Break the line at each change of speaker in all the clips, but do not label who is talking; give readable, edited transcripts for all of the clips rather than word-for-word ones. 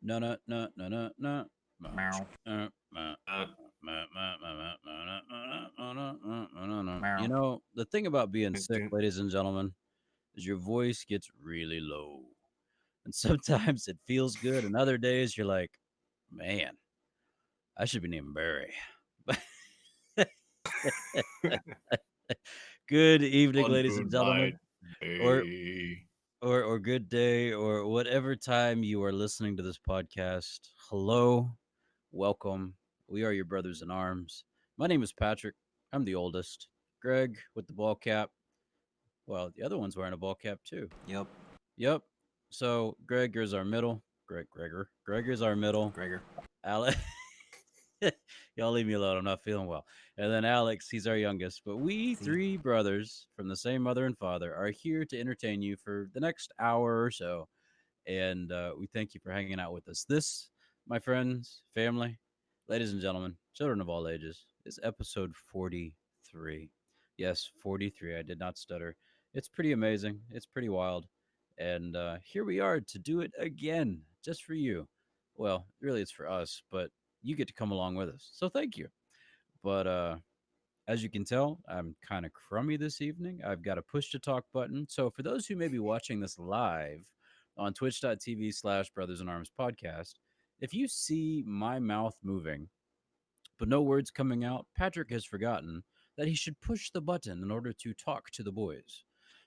No, no, no, no, no, no.
Meow. Uh,
You
meow.
know, the thing about being
Dun,
sick,
dun.
ladies and gentlemen, is your voice gets really low. And sometimes it feels good, and other days you're like, man, I should be named Barry. Good evening,
On
ladies and
goodbye
gentlemen, or
day.
or good day, or whatever time you are listening to this podcast. Hello, welcome. We are your brothers in arms. My name is Patrick. I'm the oldest. Greg with the ball cap. Well, the other one's wearing a ball cap too.
Yep,
Yep. So Greg is our middle. Greg is our middle.
Gregor.
Alex. Y'all leave me alone. I'm not feeling well. And then Alex, he's our youngest. But we
See?
three brothers from the same mother and father are here to entertain you for the next hour or so. And we thank you for hanging out with us. This, my friends, family, ladies and gentlemen, children of all ages, is episode 43. Yes, 43. I did not stutter. It's pretty amazing. It's pretty wild. And here we are to do it again, just for you. Well, really, it's for us, but you get to come along with us. So thank you. But as you can tell, I'm kind of crummy this evening. I've got a push to talk button. So for those who may be watching this live on twitch.tv/ Brothers in Arms podcast, if you see my mouth moving, but no words coming out, Patrick has forgotten that he should push the button in order to talk to the boys.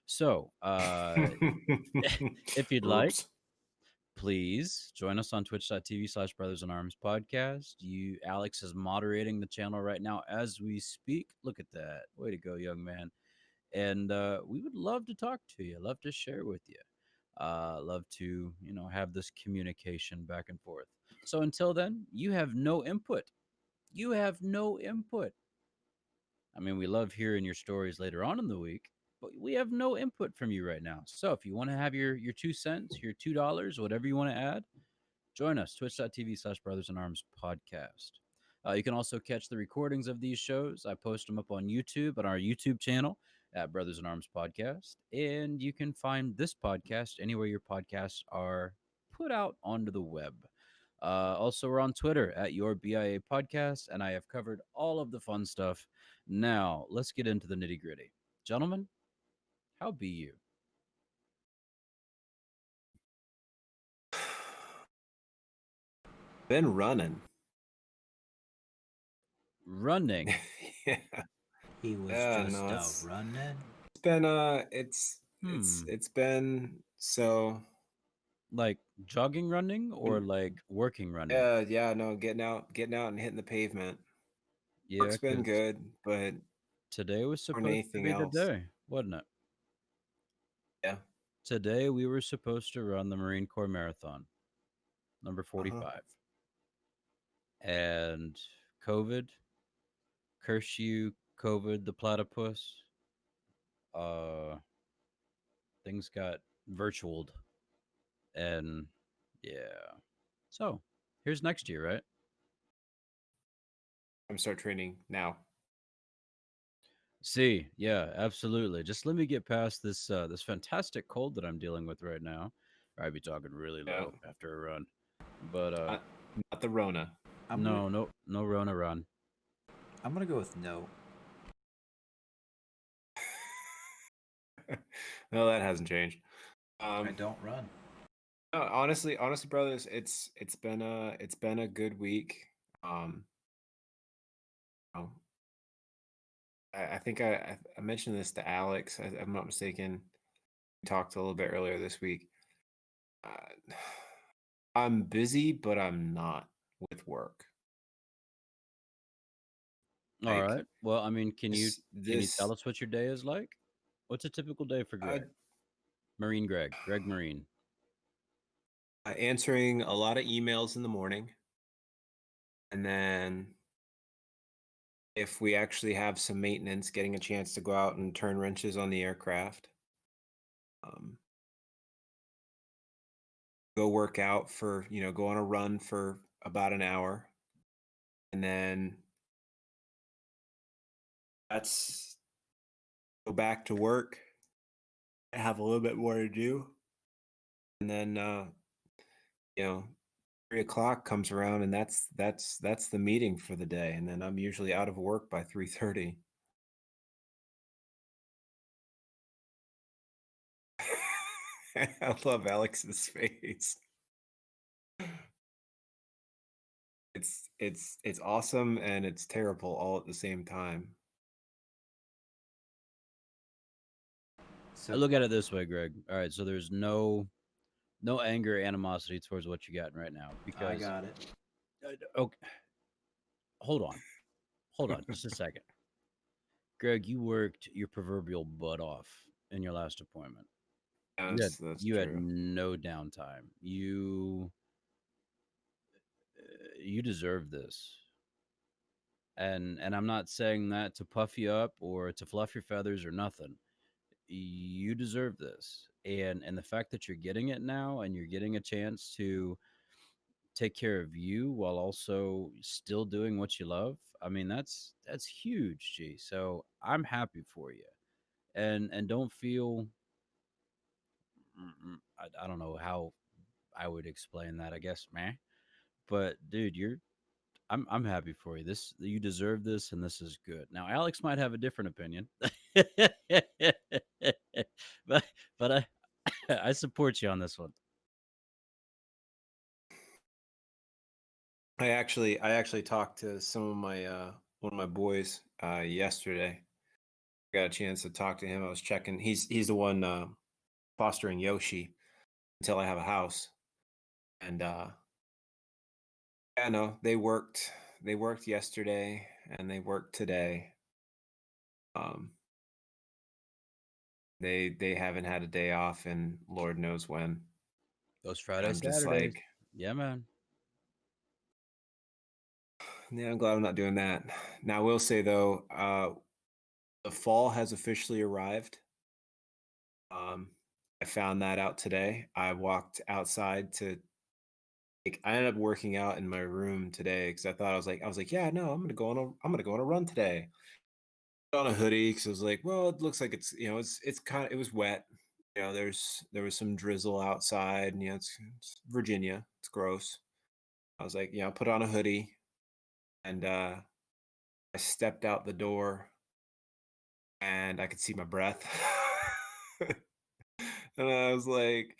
So, if you'd like,
Oops.
please join us on twitch.tv/ Brothers in Arms podcast. Alex is moderating the channel right now as we speak. Look at that. Way to go, young man. And we would love to talk to you, love to share with you, love to, have this communication back and forth. So until then, you have no input. You have no input. I mean, we love hearing your stories later on in the week, but we have no input from you right now. So if you want to have your 2 cents, your $2, whatever you want to add, join us, twitch.tv/ Brothers in Arms podcast. You can also catch the recordings of these shows. I post them up on YouTube on our YouTube channel at Brothers in Arms Podcast. And you can find this podcast anywhere your podcasts are put out onto the web. Also, we're on Twitter at Your BIA Podcast, and I have covered all of the fun stuff. Now, let's get into the nitty gritty. Gentlemen, how be you?
Been running.
Running.
Yeah.
He was
Yeah,
just
no,
running.
it's been
Hmm.
it's been so
Like jogging running or like working running?
yeah, no, getting out and hitting the pavement.
Yeah,
Work's been
because
good, but
today was
more than
supposed to
anything
be the
else.
day, wasn't it?
Yeah.
Today we were supposed to run the Marine Corps Marathon, number
Uh-huh.
45. And COVID, curse you, COVID, the platypus, uh, things got virtualed. And yeah. So here's next year, right?
I'm start training now.
See, yeah, absolutely. Just let me get past this fantastic cold that I'm dealing with right now. Or I'd be talking really
Yeah.
low after a run. But
Not, not the Rona.
I'm gonna
no Rona run.
I'm gonna go with no.
No, that hasn't changed.
I don't run.
No, honestly, brothers, it's been a good week. Um, oh, I think I mentioned this to Alex. I'm not mistaken. We talked a little bit earlier this week. Uh, I'm busy, but I'm not with work.
All
Like
right. Well, I mean, can you tell
this
us what your day is like? What's a typical day for
uh,
Greg? Marine Greg Marine.
answering a lot of emails in the morning, and then if we actually have some maintenance, getting a chance to go out and turn wrenches on the aircraft. Um, go work out for, go on a run for about an hour. And then that's go back to work. I have a little bit more to do. And then, you know, 3 o'clock comes around, and that's the meeting for the day, and then I'm usually out of work by 3:30. I love Alex's face. It's awesome and it's terrible all at the same time.
I
So
look at it this way, Greg. All right, so there's no anger, animosity towards what you're getting right now
I
because
got it.
okay, hold on, just a second, Greg. You worked your proverbial butt off in your last appointment.
Yeah, that's
You had
true.
no downtime. You deserve this. And I'm not saying that to puff you up or to fluff your feathers or nothing. You deserve this. And the fact that you're getting it now and you're getting a chance to take care of you while also still doing what you love, I mean that's huge, G. So I'm happy for you. And don't feel I don't know how I would explain that. I guess, man. But dude, I'm happy for you. This you deserve this, and this is good. Now, Alex might have a different opinion, but I I support you on this one.
I actually talked to some of my one of my boys yesterday. I got a chance to talk to him. I was checking. He's the one fostering Yoshi until I have a house. And yeah, no, they worked yesterday and they worked today. Um they haven't had a day off and Lord knows when.
Those
And
Friday
I'm just
Saturdays,
like,
yeah, man.
yeah, I'm glad I'm not doing that. Now I will say though, the fall has officially arrived. Um, I found that out today. I walked outside to like I ended up working out in my room today because I was like, yeah, no, I'm gonna go on a run today. Put on a hoodie because I was like, well, it looks like it's kind of it was wet. There was some drizzle outside, and it's Virginia. It's gross. I was like, put on a hoodie, and I stepped out the door, and I could see my breath, and I was like,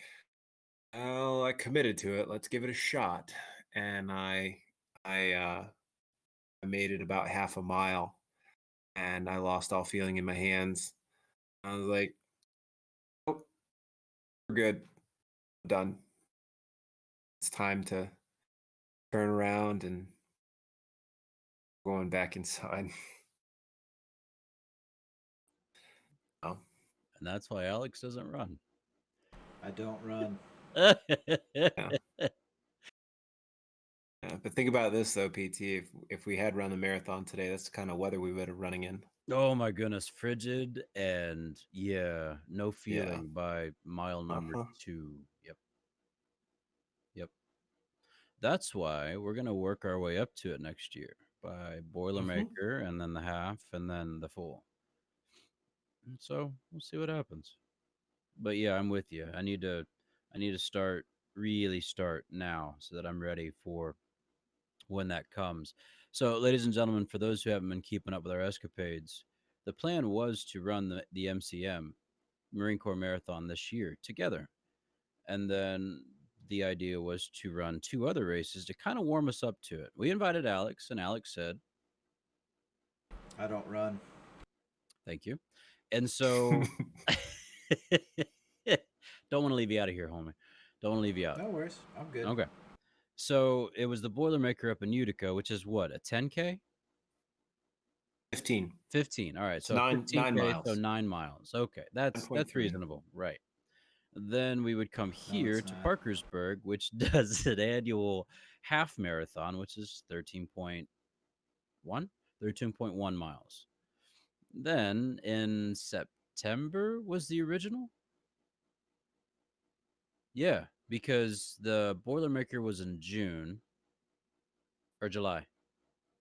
oh, I committed to it. Let's give it a shot. And I made it about half a mile and I lost all feeling in my hands. I was like, oh, we're good. Done. It's time to turn around and going back inside. Oh,
And that's why Alex doesn't run.
I don't run.
yeah. Yeah. But think about this though, PT. If we had run the marathon today, that's the kind of weather we would have running in.
Oh my goodness, frigid and yeah, no
Yeah.
feeling by mile number
Uh-huh.
2. Yep, yep. That's why we're gonna work our way up to it next year by
Hmm.
Boilermaker and then the half and then the full. And so we'll see what happens. But yeah, I'm with you. I need to start really start now so that I'm ready for when that comes. So, ladies and gentlemen, for those who haven't been keeping up with our escapades, the plan was to run the MCM Marine Corps Marathon this year together. And then the idea was to run 2 other races to kind of warm us up to it. We invited Alex, and Alex said,
I don't run.
thank you. And so, don't want to leave you out of here, homie. Don't want to leave you out.
No worries. I'm good.
Okay. So it was the Boilermaker up in Utica, which is what, a 10K?
15.
15. All right.
It's
So
nine
15K, so
miles.
9 miles. Okay. That's
9.3.
reasonable. Right. Then we would come
No,
here
it's
to
not.
Parkersburg, which does an annual half marathon, which is 13.1 miles. Then in September was the original? Yeah, because the Boilermaker was in June or July.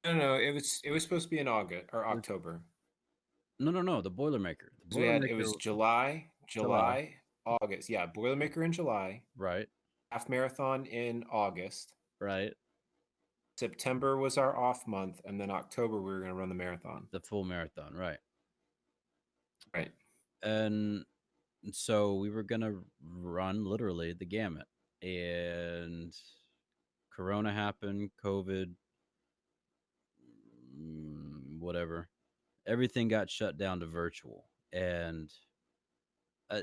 No, it was supposed to be in August or
It was,
October.
no, the Boilermaker. The
So it was
Boilermaker July,
July, August. Yeah, Boilermaker in July,
right?
half marathon in August.
right?
September was our off month, and then October we were going to run the marathon.
The full marathon, right?
Right.
And so we were gonna run literally the gamut, and Corona happened, COVID, whatever. Everything got shut down to virtual, and uh,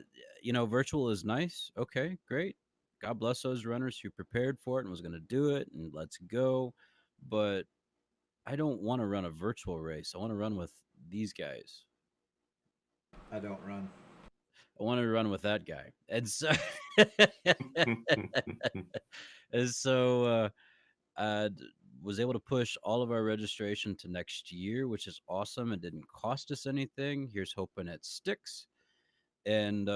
virtual is nice. Okay, great. God bless those runners who prepared for it and was going to do it, and let's go. But I don't want to run a virtual race. I want to run with these guys.
I don't run.
I want to run with that guy. And so, and so I was able to push all of our registration to next year, which is awesome. It didn't cost us anything. Here's hoping it sticks, and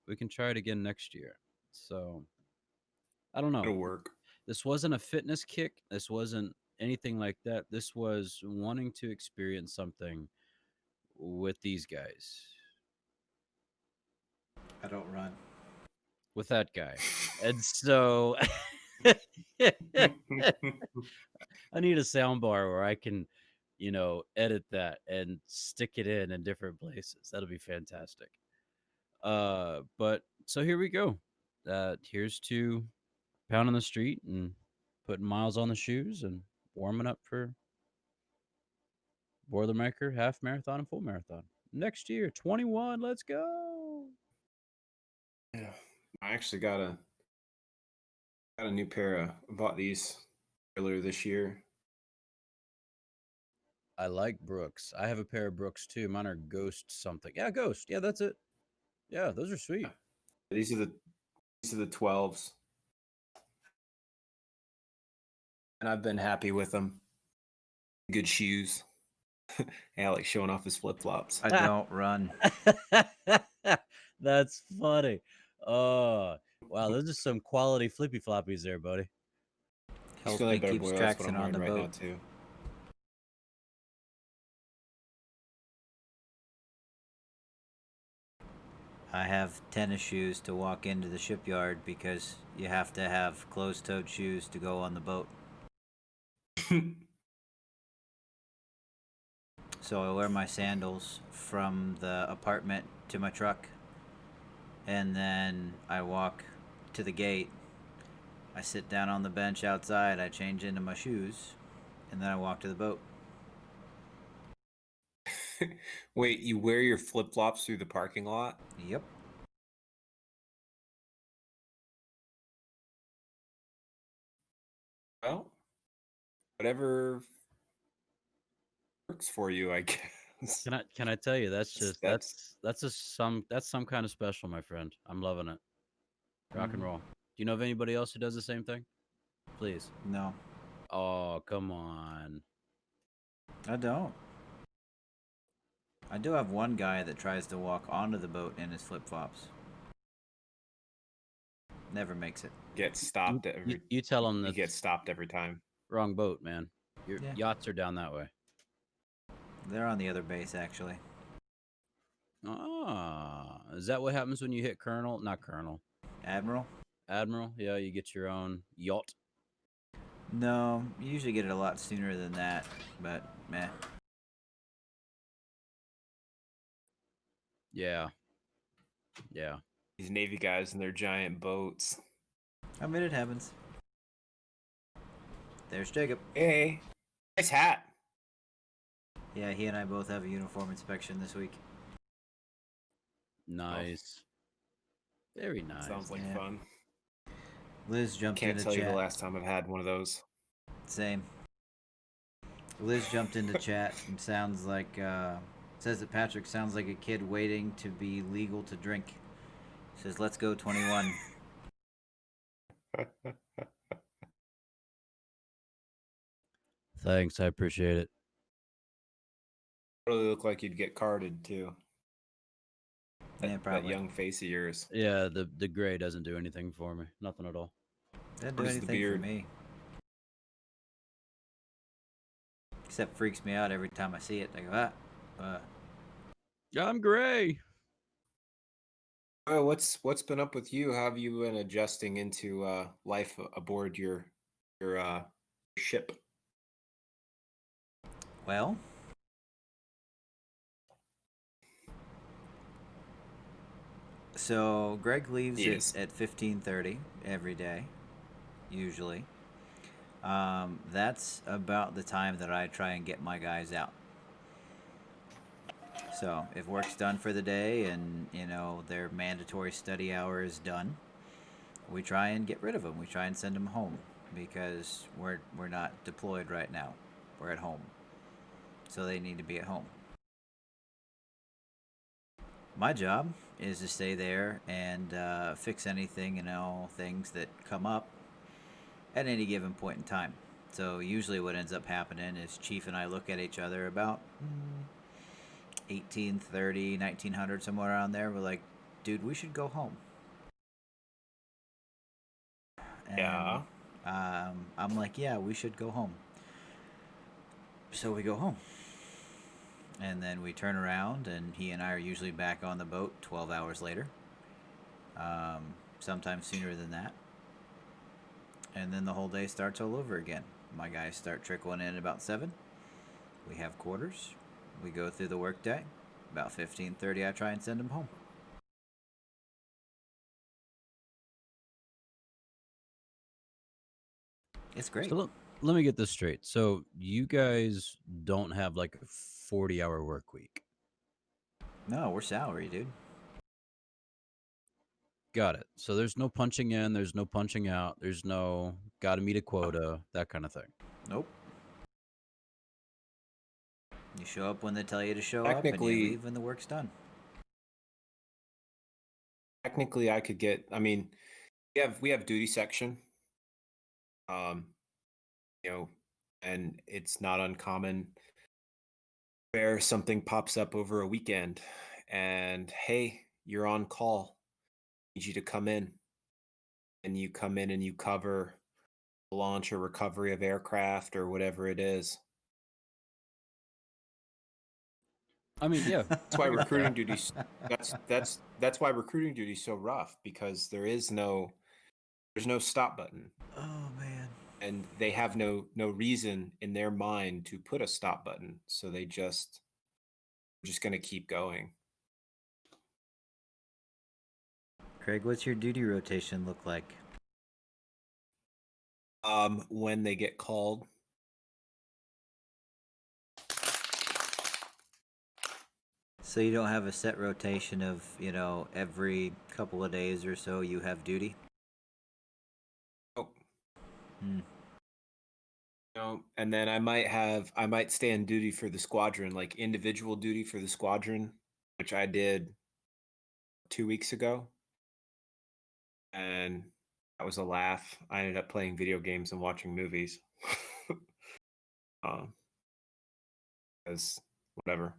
we can try it again next year. So I don't know.
It'll work.
This wasn't a fitness kick. This wasn't anything like that. This was wanting to experience something with these guys,
I don't run.
with that guy. And so I need a sound bar where I can, edit that and stick it in different places. That'll be fantastic. But so here we go. Here's to pounding the street and putting miles on the shoes and warming up for Boilermaker half marathon and full marathon next year. 21. Let's go.
Yeah. I actually got a new pair of bought these earlier this year.
I like Brooks. I have a pair of Brooks too. Mine are Ghost something. Yeah, Ghost. Yeah, that's it. Yeah, those are sweet.
These are the 12s. And I've been happy with them. Good shoes. Alex showing off his flip-flops.
I don't run.
That's funny. Oh, wow. Those are some quality flippy floppies there, buddy.
Helps
Feel
me
like better
keeps
boy, that's what I'm
traction on
wearing
the
right now
boat.
too.
I have tennis shoes to walk into the shipyard because you have to have closed-toed shoes to go on the boat. So I wear my sandals from the apartment to my truck, and then I walk to the gate. I sit down on the bench outside, I change into my shoes, and then I walk to the boat.
Wait, you wear your flip-flops through the parking lot?
Yep.
Well, whatever works for you, I guess.
Can I tell you that's just
That's
that's some kind of special, my friend. I'm loving it. Rock and
Mhm.
roll. Do you know of anybody else who does the same thing? Please.
No,
Oh, come on.
I don't. I do have one guy that tries to walk onto the boat in his flip-flops. Never makes it.
get stopped at every
You tell them
you get
that's
stopped every time.
wrong boat, man. Your
Yeah.
yachts are down that way.
They're on the other base, actually.
Ah, is that what happens when you hit Colonel? Not Colonel.
Admiral?
Admiral? Yeah, you get your own yacht.
No, you usually get it a lot sooner than that, but meh.
Yeah. Yeah.
These Navy guys and their giant boats.
I mean, it happens. There's Jacob.
Hey, nice hat.
Yeah, he and I both have a uniform inspection this week.
Nice. Very nice.
Sounds like
Yeah.
fun.
Liz jumped
Can't
into
tell you
chat.
the last time I've had one of those.
Same. Liz jumped into chat and sounds like says that Patrick sounds like a kid waiting to be legal to drink. Says, "Let's go 21."
Thanks. I appreciate it.
Really look like you'd get carded too.
Yeah,
That
probably.
young face of yours.
Yeah, the gray doesn't do anything for me. Nothing at all.
Doesn't do
Where's the
anything for
beard?
me. Except freaks me out every time I see it. I go,
I'm gray.
Oh, what's been up with you? How have you been adjusting into life aboard your your ship?
Well, so Greg leaves
Yes.
at 15:30 every day, usually. That's about the time that I try and get my guys out. So if work's done for the day and their mandatory study hour is done, we try and get rid of them. We try and send them home because we're not deployed right now. We're at home, so they need to be at home. My job is to stay there and fix anything, things that come up at any given point in time. So usually what ends up happening is Chief and I look at each other about 1830, 1900, somewhere around there. We're like, dude, we should go home. And
Yeah.
I'm like, yeah, we should go home. So we go home. And then we turn around, and he and I are usually back on the boat 12 hours later. Sometimes sooner than that. And then the whole day starts all over again. My guys start trickling in about 7. We have quarters. We go through the workday. About 15:30, I try and send them home. It's great.
So let me get this straight. So you guys don't have like a 40-hour work week.
No, we're salary, dude.
Got it. So there's no punching in, there's no punching out, there's no got to meet a quota, that kind of thing.
Nope. You show up when they tell you to show up, and you
Technically,
leave when the work's done.
I could get. I mean, we have duty section. Um, and it's not uncommon where something pops up over a weekend, and hey, you're on call. Need you to come in, and you come in and you cover launch or recovery of aircraft or whatever it is.
I mean, yeah,
That's why
I got
recruiting
that.
duties. That's why recruiting duty is so rough, because there's no stop button,
Oh man.
and they have no reason in their mind to put a stop button, so they just going to keep going.
Craig, what's your duty rotation look like?
When they get called,
So you don't have a set rotation of, every couple of days or so you have duty?
oh,
Hmm.
and then I might stay on duty for the squadron, like individual duty for the squadron, which I did 2 weeks ago, and that was a laugh. I ended up playing video games and watching movies. um, because whatever.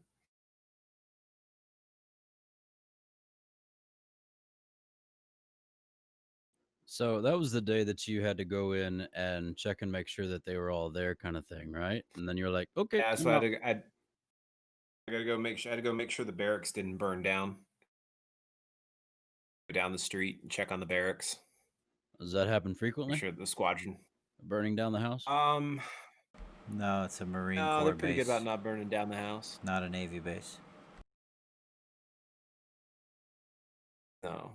So that was the day that you had to go in and check and make sure that they were all there, kind of thing, right? And then you're like, okay,
Yeah, so
I'm out.
I gotta go make sure. I had to go make sure the barracks didn't burn down. Go down the street and check on the barracks.
Does that happen
Make
frequently?
sure the squadron.
Burning down the house?
Um,
No, it's a Marine
no,
Corps
they're pretty good about
base,
not burning down the house.
not a Navy base.
No,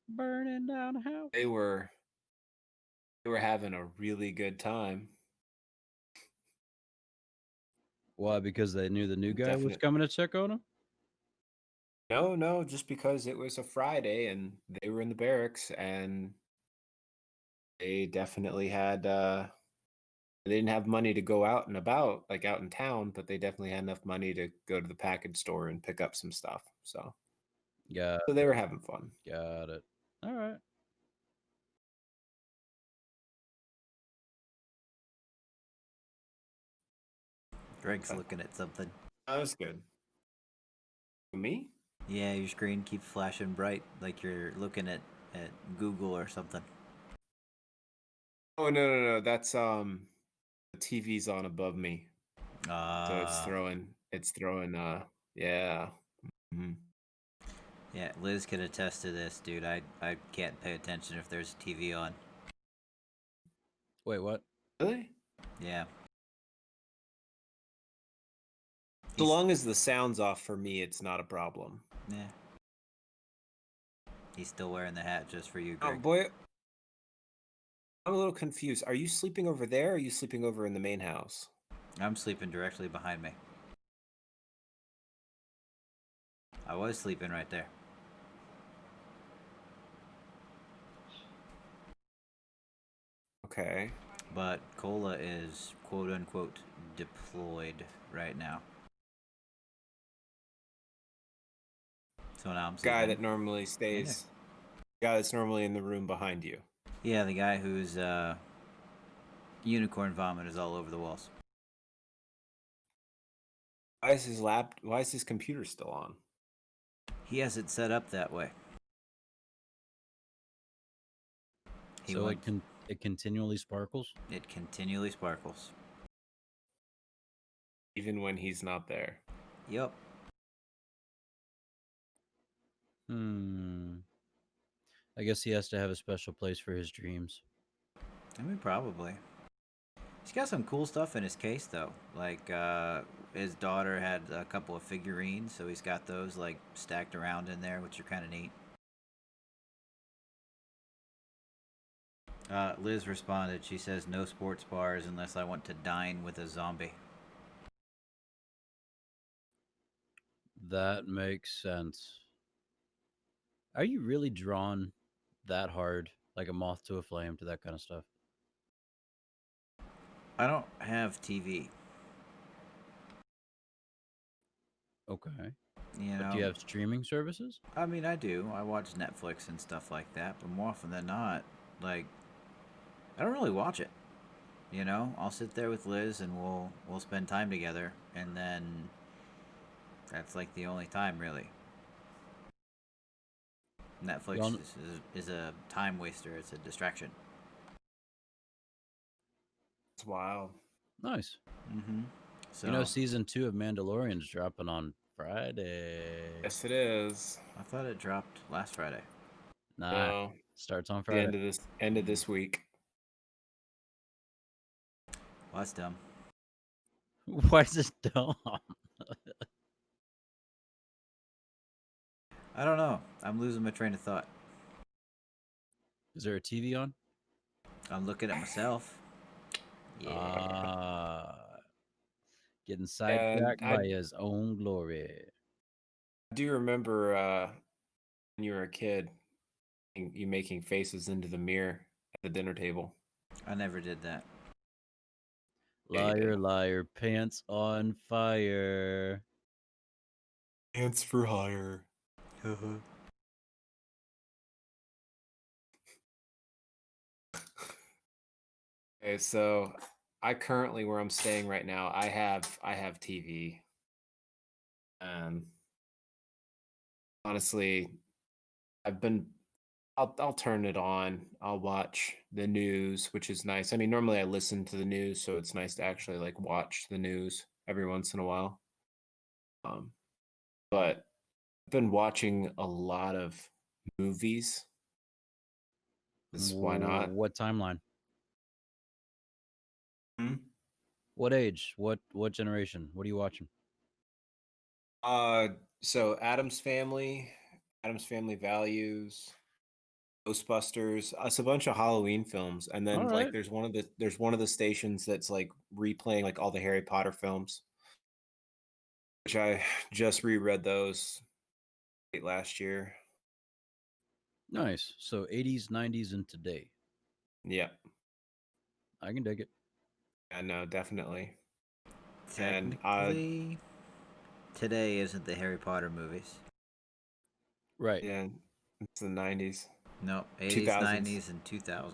Burning down the house.
they were having a really good time.
Why? Because they knew the new guy was
Definite.
coming to check on them?
No, just because it was a Friday and they were in the barracks, and they definitely had they didn't have money to go out and about, like out in town, but they definitely had enough money to go to the package store and pick up some stuff. So
Got
they were having fun.
got it. All right.
Greg's looking at something.
That was good. Me?
Yeah, your screen keeps flashing bright like you're looking at Google or something.
Oh, no. That's the TV's on above me. So it's throwing yeah. Mhm.
Yeah, Liz can attest to this, dude. I can't pay attention if there's a TV on.
Wait, what?
Really?
Yeah.
So
He's,
long as the sound's off for me, it's not a problem.
yeah. He's still wearing the hat just for you,
Oh
Greg.
boy, I'm a little confused. Are you sleeping over there or are you sleeping over in the main house?
I'm sleeping directly behind me. I was sleeping right there.
Okay.
But Cola is quote unquote deployed right now. So now I'm
Guy
sleeping
that normally
right there.
stays, guy that's normally in the room behind you.
Yeah, the guy whose unicorn vomit is all over the walls.
Why is his computer still on?
He has it set up that way. He
So
wants
it continually sparkles.
it continually sparkles.
Even when he's not there.
Yup.
Hmm. I guess he has to have a special place for his dreams.
I mean, probably. He's got some cool stuff in his case, though. Like, his daughter had a couple of figurines, so he's got those, like, stacked around in there, which are kind of neat. Liz responded. She says, no sports bars unless I want to dine with a zombie.
That makes sense. Are you really drawn that hard, like a moth to a flame, to that kind of stuff?
I don't have TV.
Okay.
You
But do
know,
you have streaming services?
I mean, I do. I watch Netflix and stuff like that, but more often than not, like, I don't really watch it. You know, I'll sit there with Liz and we'll spend time together, and then that's like the only time really. Netflix
Y'all,
is a time waster. It's a distraction.
It's wild.
nice.
Mm-hmm.
You know,
So
season 2 of Mandalorian's dropping on Friday.
Yes, it is.
I thought it dropped last Friday.
Nah,
No,
starts on
the
Friday.
end of this week.
Well, that's dumb.
Why is this dumb?
I don't know. I'm losing my train of thought.
Is there a TV on?
I'm looking at myself. Yeah.
Getting
And
sidetracked by his own glory.
do remember when you were a kid, you making faces into the mirror at the dinner table.
I never did that.
Yeah, you
Liar,
did.
liar, pants on fire.
Pants for hire. Okay, so I currently where I'm staying right now, I have TV. Honestly, I've been I'll turn it on. I'll watch the news, which is nice. I mean, normally I listen to the news, so it's nice to actually like watch the news every once in a while. Um, but I've been watching a lot of movies. Why not?
What timeline?
Hmm?
What age? What generation? What are you watching?
Uh, so Adam's Family Values, Ghostbusters. It's a bunch of Halloween films, and
All
then like
right.
there's one of the stations that's like replaying like all the Harry Potter films, which I just reread those late last year.
Nice. So 80s, 90s, and today.
Yeah,
I can dig it.
I know definitely. And
Technically, today isn't the Harry Potter movies.
Right.
yeah, it's the '90s,
No, 80s,
2000s.
90s, and 2000s.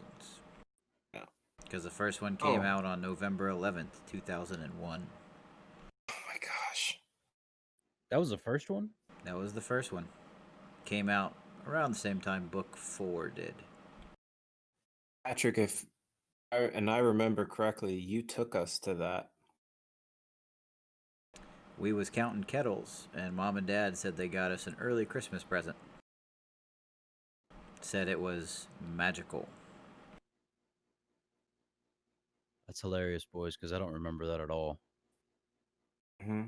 Yeah.
Because the first one came
Oh,
out on November 11th, 2001.
oh my gosh,
That was the first one?
That was the first one. Came out around the same time Book 4 did.
Patrick, if I remember correctly, you took us to that.
We was counting kettles, and Mom and Dad said they got us an early Christmas present. Said it was magical.
That's hilarious, boys, because I don't remember that at all.
Hmm.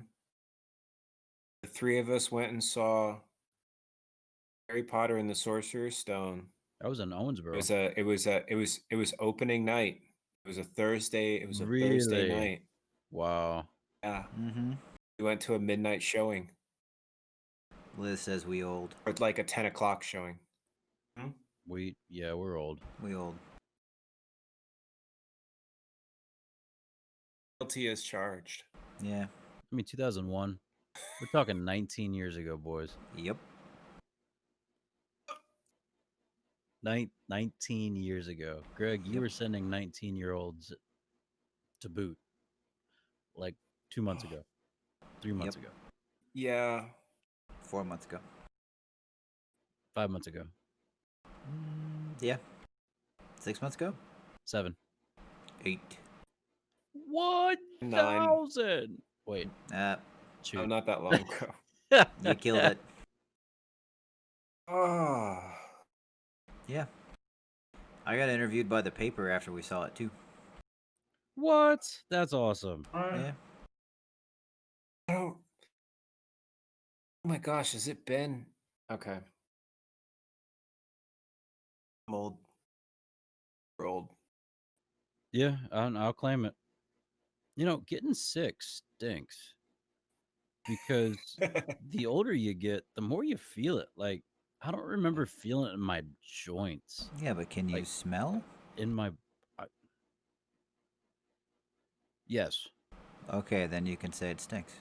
The three of us went and saw Harry Potter and the Sorcerer's Stone.
I was in Owensboro.
It was opening night. It was a Thursday. It was a Thursday
Really?
night.
Wow.
Yeah.
Mm-hmm.
We went to a midnight showing,
Liz says we old.
or like a 10 o'clock showing. Hmm?
We're old.
We old.
Guilty as charged.
Yeah.
I mean, 2001. We're talking 19 years ago, boys.
Yep.
19 years ago. Greg, you
Yep.
were sending 19-year-olds to boot like 2 months ago, 3 months
Yep.
ago,
Yeah.
4 months ago.
5 months ago,
Yeah. 6 months ago.
7.
8.
1,000. Wait,
No,
shoot.
not that long ago.
You killed it.
Oh.
Yeah. I got interviewed by the paper after we saw it too.
What? That's awesome.
Yeah.
I don't. Oh my gosh, has it been? Okay. I'm old. We're old.
Yeah, I'll claim it. You know, getting sick stinks because the older you get, the more you feel it. Like, I don't remember feeling it in my joints,
Yeah, but can you
Like-
smell?
in my. Yes.
Okay, then you can say it stinks.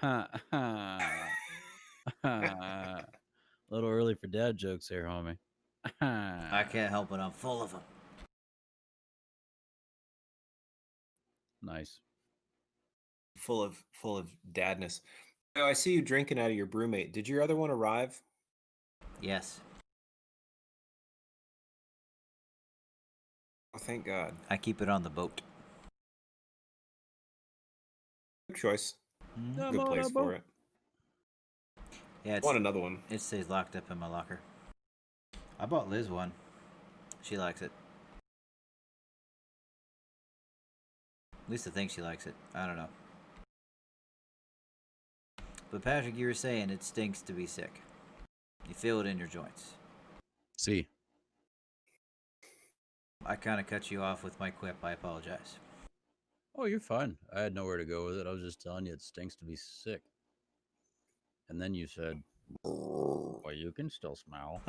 A little early for dad jokes there, homie.
I can't help it. I'm full of them.
Nice.
Full of dadness. Oh, I see you drinking out of your brewmate. Did your other one arrive?
Yes.
Oh, thank God.
I keep it on the boat.
Good choice.
Mhm.
Good place for it.
Yeah,
I want another one.
it stays locked up in my locker. I bought Liz one. She likes it. At least I think she likes it. I don't know. But Patrick, you were saying it stinks to be sick. You feel it in your joints.
See.
I kind of cut you off with my quip. I apologize.
Oh, you're fine. I had nowhere to go with it. I was just telling you it stinks to be sick. And then you said, well, you can still smell.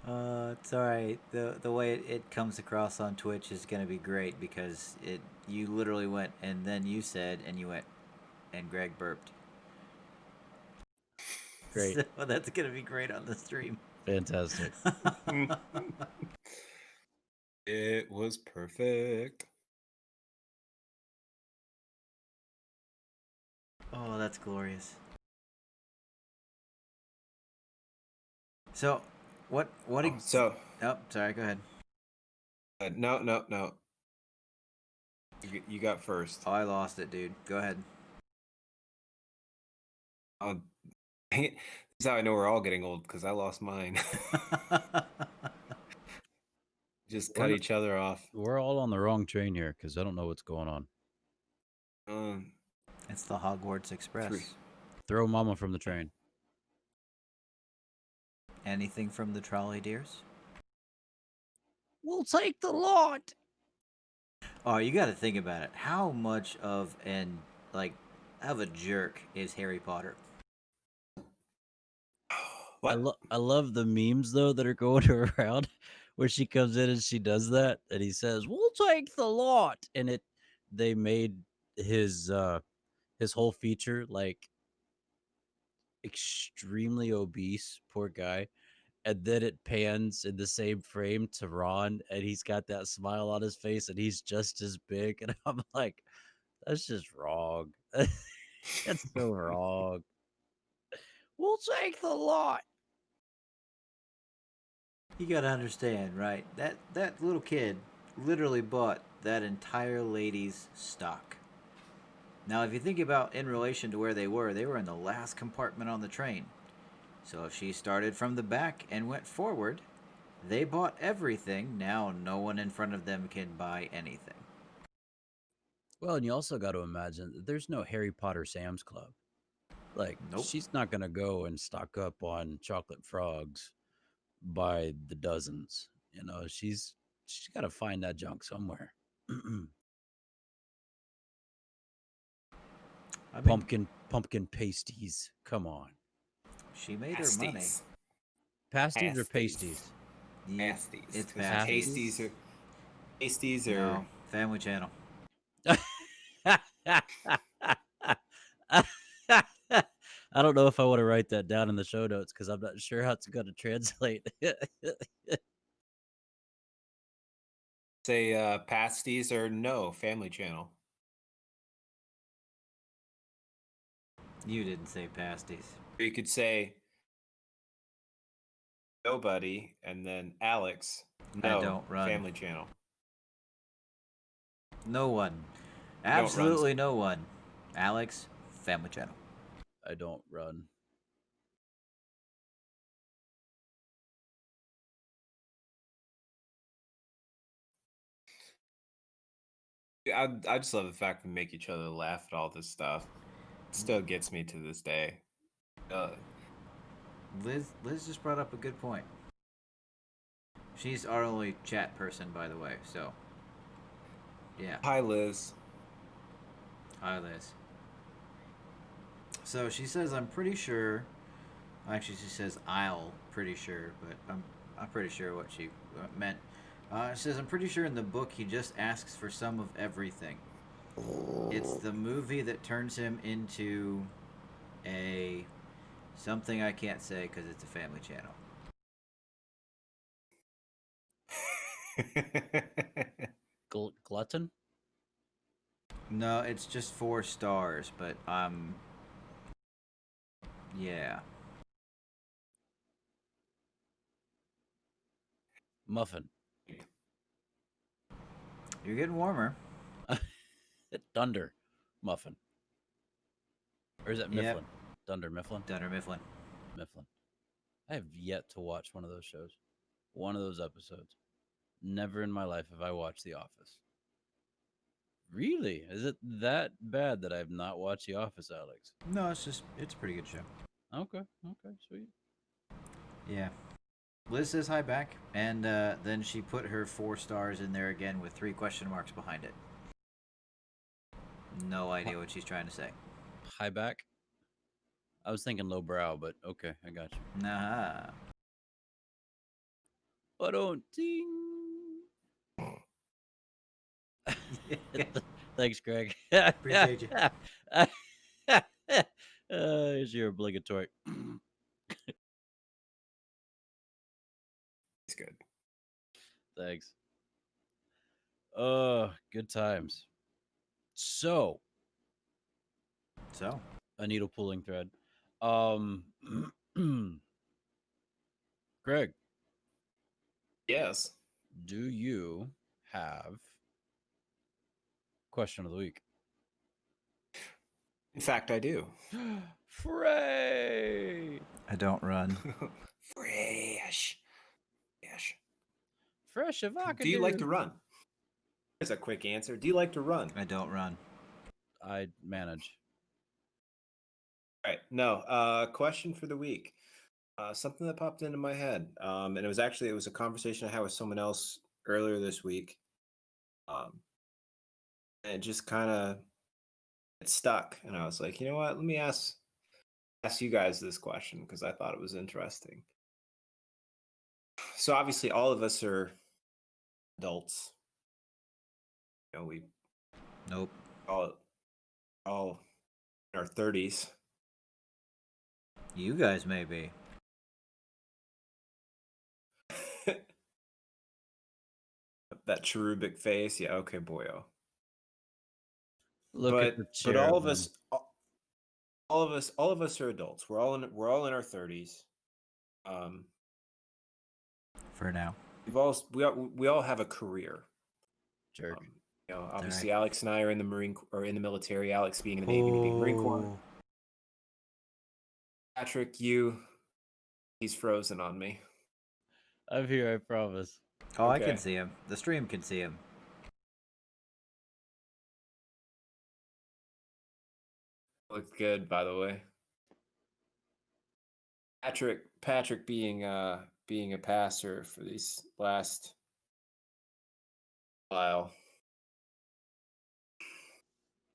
It's alright. The way it comes across on Twitch is gonna be great because you literally went and then you said and you went and Greg burped.
Great.
So that's gonna be great on the stream.
Fantastic.
It was perfect.
Oh, that's glorious. So, what?
Oh, so,
Oh, sorry. Go ahead.
no. You got first.
Oh, I lost it, dude. Go ahead.
Oh, dang it. This is how I know we're all getting old, because I lost mine. Just cut each other off.
We're all on the wrong train here because I don't know what's going on.
It's the Hogwarts Express.
3.
Throw mama from the train.
Anything from the Trolley Deers?
We'll take the lot.
Oh, you got to think about it. How much of a jerk is Harry Potter?
What?
I love the memes though that are going around where she comes in and she does that and he says, "We'll take the lot." And they made his whole feature like extremely obese, poor guy. And then it pans in the same frame to Ron and he's got that smile on his face and he's just as big and I'm like, that's just wrong. That's so wrong. We'll take the lot.
You got to understand, right? That little kid literally bought that entire lady's stock. Now, if you think about in relation to where they were in the last compartment on the train. So if she started from the back and went forward, They bought everything. Now no one in front of them can buy anything.
Well, and you also got to imagine that there's no Harry Potter Sam's Club. Like,
Nope.
she's not going to go and stock up on chocolate frogs by the dozens. You know, she's got to find that junk somewhere.
I mean,
pumpkin pasties. Come on.
she made her money.
Pasties.
Pasties or
Pasties.
pasties?
Pasties.
It's
'Cause
pasties.
Pasties are
No, Family Channel.
I don't know if I want to write that down in the show notes because I'm not sure how it's going to translate.
say pasties or no Family Channel.
You didn't say pasties.
Or you could say nobody and then Alex. No,
I don't run.
Family Channel.
No one.
don't run.
Absolutely no one. Alex, Family Channel.
I don't run.
I just love the fact we make each other laugh at all this stuff. It still gets me to this day.
Liz just brought up a good point. She's our only chat person, by the way, so yeah.
Hi, Liz.
Hi, Liz. So she says, I'm pretty sure. Actually, she says, pretty sure, but I'm pretty sure what she meant. She says, I'm pretty sure in the book he just asks for some of everything. It's the movie that turns him into a something I can't say because it's a Family Channel.
Glutton?
No, it's just 4 stars, but yeah.
Muffin.
You're getting warmer.
Dunder. Muffin. Or is that Mifflin?
Yep.
Dunder Mifflin?
Dunder Mifflin.
Mifflin. I have yet to watch one of those shows. One of those episodes. Never in my life have I watched The Office. Really? Is it that bad that I have not watched The Office, Alex?
No, it's a pretty good show.
Okay. Okay. Sweet.
Yeah. Liz says hi back, and then she put her 4 stars in there again with 3 question marks behind it. No idea what she's trying to say.
High back. I was thinking low brow, but okay, I got you.
Nah.
But don't ding. Thanks, Greg.
Appreciate you.
Here's your obligatory.
It's good.
Thanks. Good times. So, a needle pulling thread. Greg,
Yes.
do you have question of the week?
In fact, I do.
Frey.
I don't run.
Fresh.
Fresh avocado.
Do you like to run? Here's a quick answer. Do you like to run?
I don't run.
I manage.
All right. No. Question for the week. Something that popped into my head. And it was a conversation I had with someone else earlier this week. And it just kind of stuck. And I was like, you know what? Let me ask you guys this question because I thought it was interesting. So obviously all of us are adults. You know, we
Nope.
all in our 30s.
You guys may be.
That cherubic face. Yeah, okay, boyo.
Look at the
but all of
cherubim.
all of us are adults. We're all in our 30s.
For now.
We all have a career.
Jerk.
You know, obviously Alex and I are in the military. Alex being in the Navy, being Marine Corps. Patrick, he's frozen on me.
I'm here, I promise.
Oh, I can
Okay.
see him. The stream can see him.
Looks good, by the way. Patrick being a passer for these last while,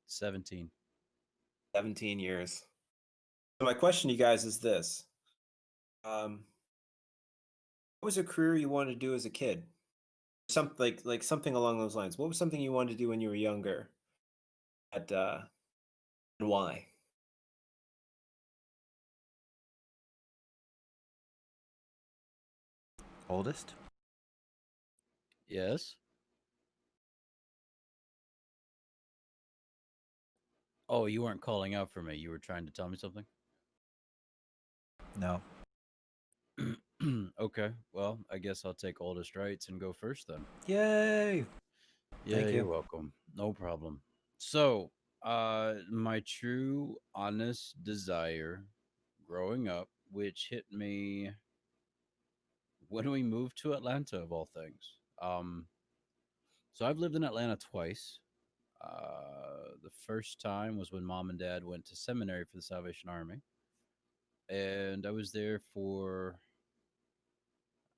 17.
17 years. So my question to you guys is this. What was a career you wanted to do as a kid? Something like something along those lines. What was something you wanted to do when you were younger? And why?
Oldest?
Yes. Oh, you weren't calling out for me. You were trying to tell me something?
No.
Okay. Well, I guess I'll take oldest rights and go first then.
Yay!
Yeah,
Thank
you're
you.
welcome. No problem. So, my true honest desire growing up, which hit me when we moved to Atlanta of all things. So I've lived in Atlanta twice. The first time was when mom and dad went to seminary for the Salvation Army, and I was there for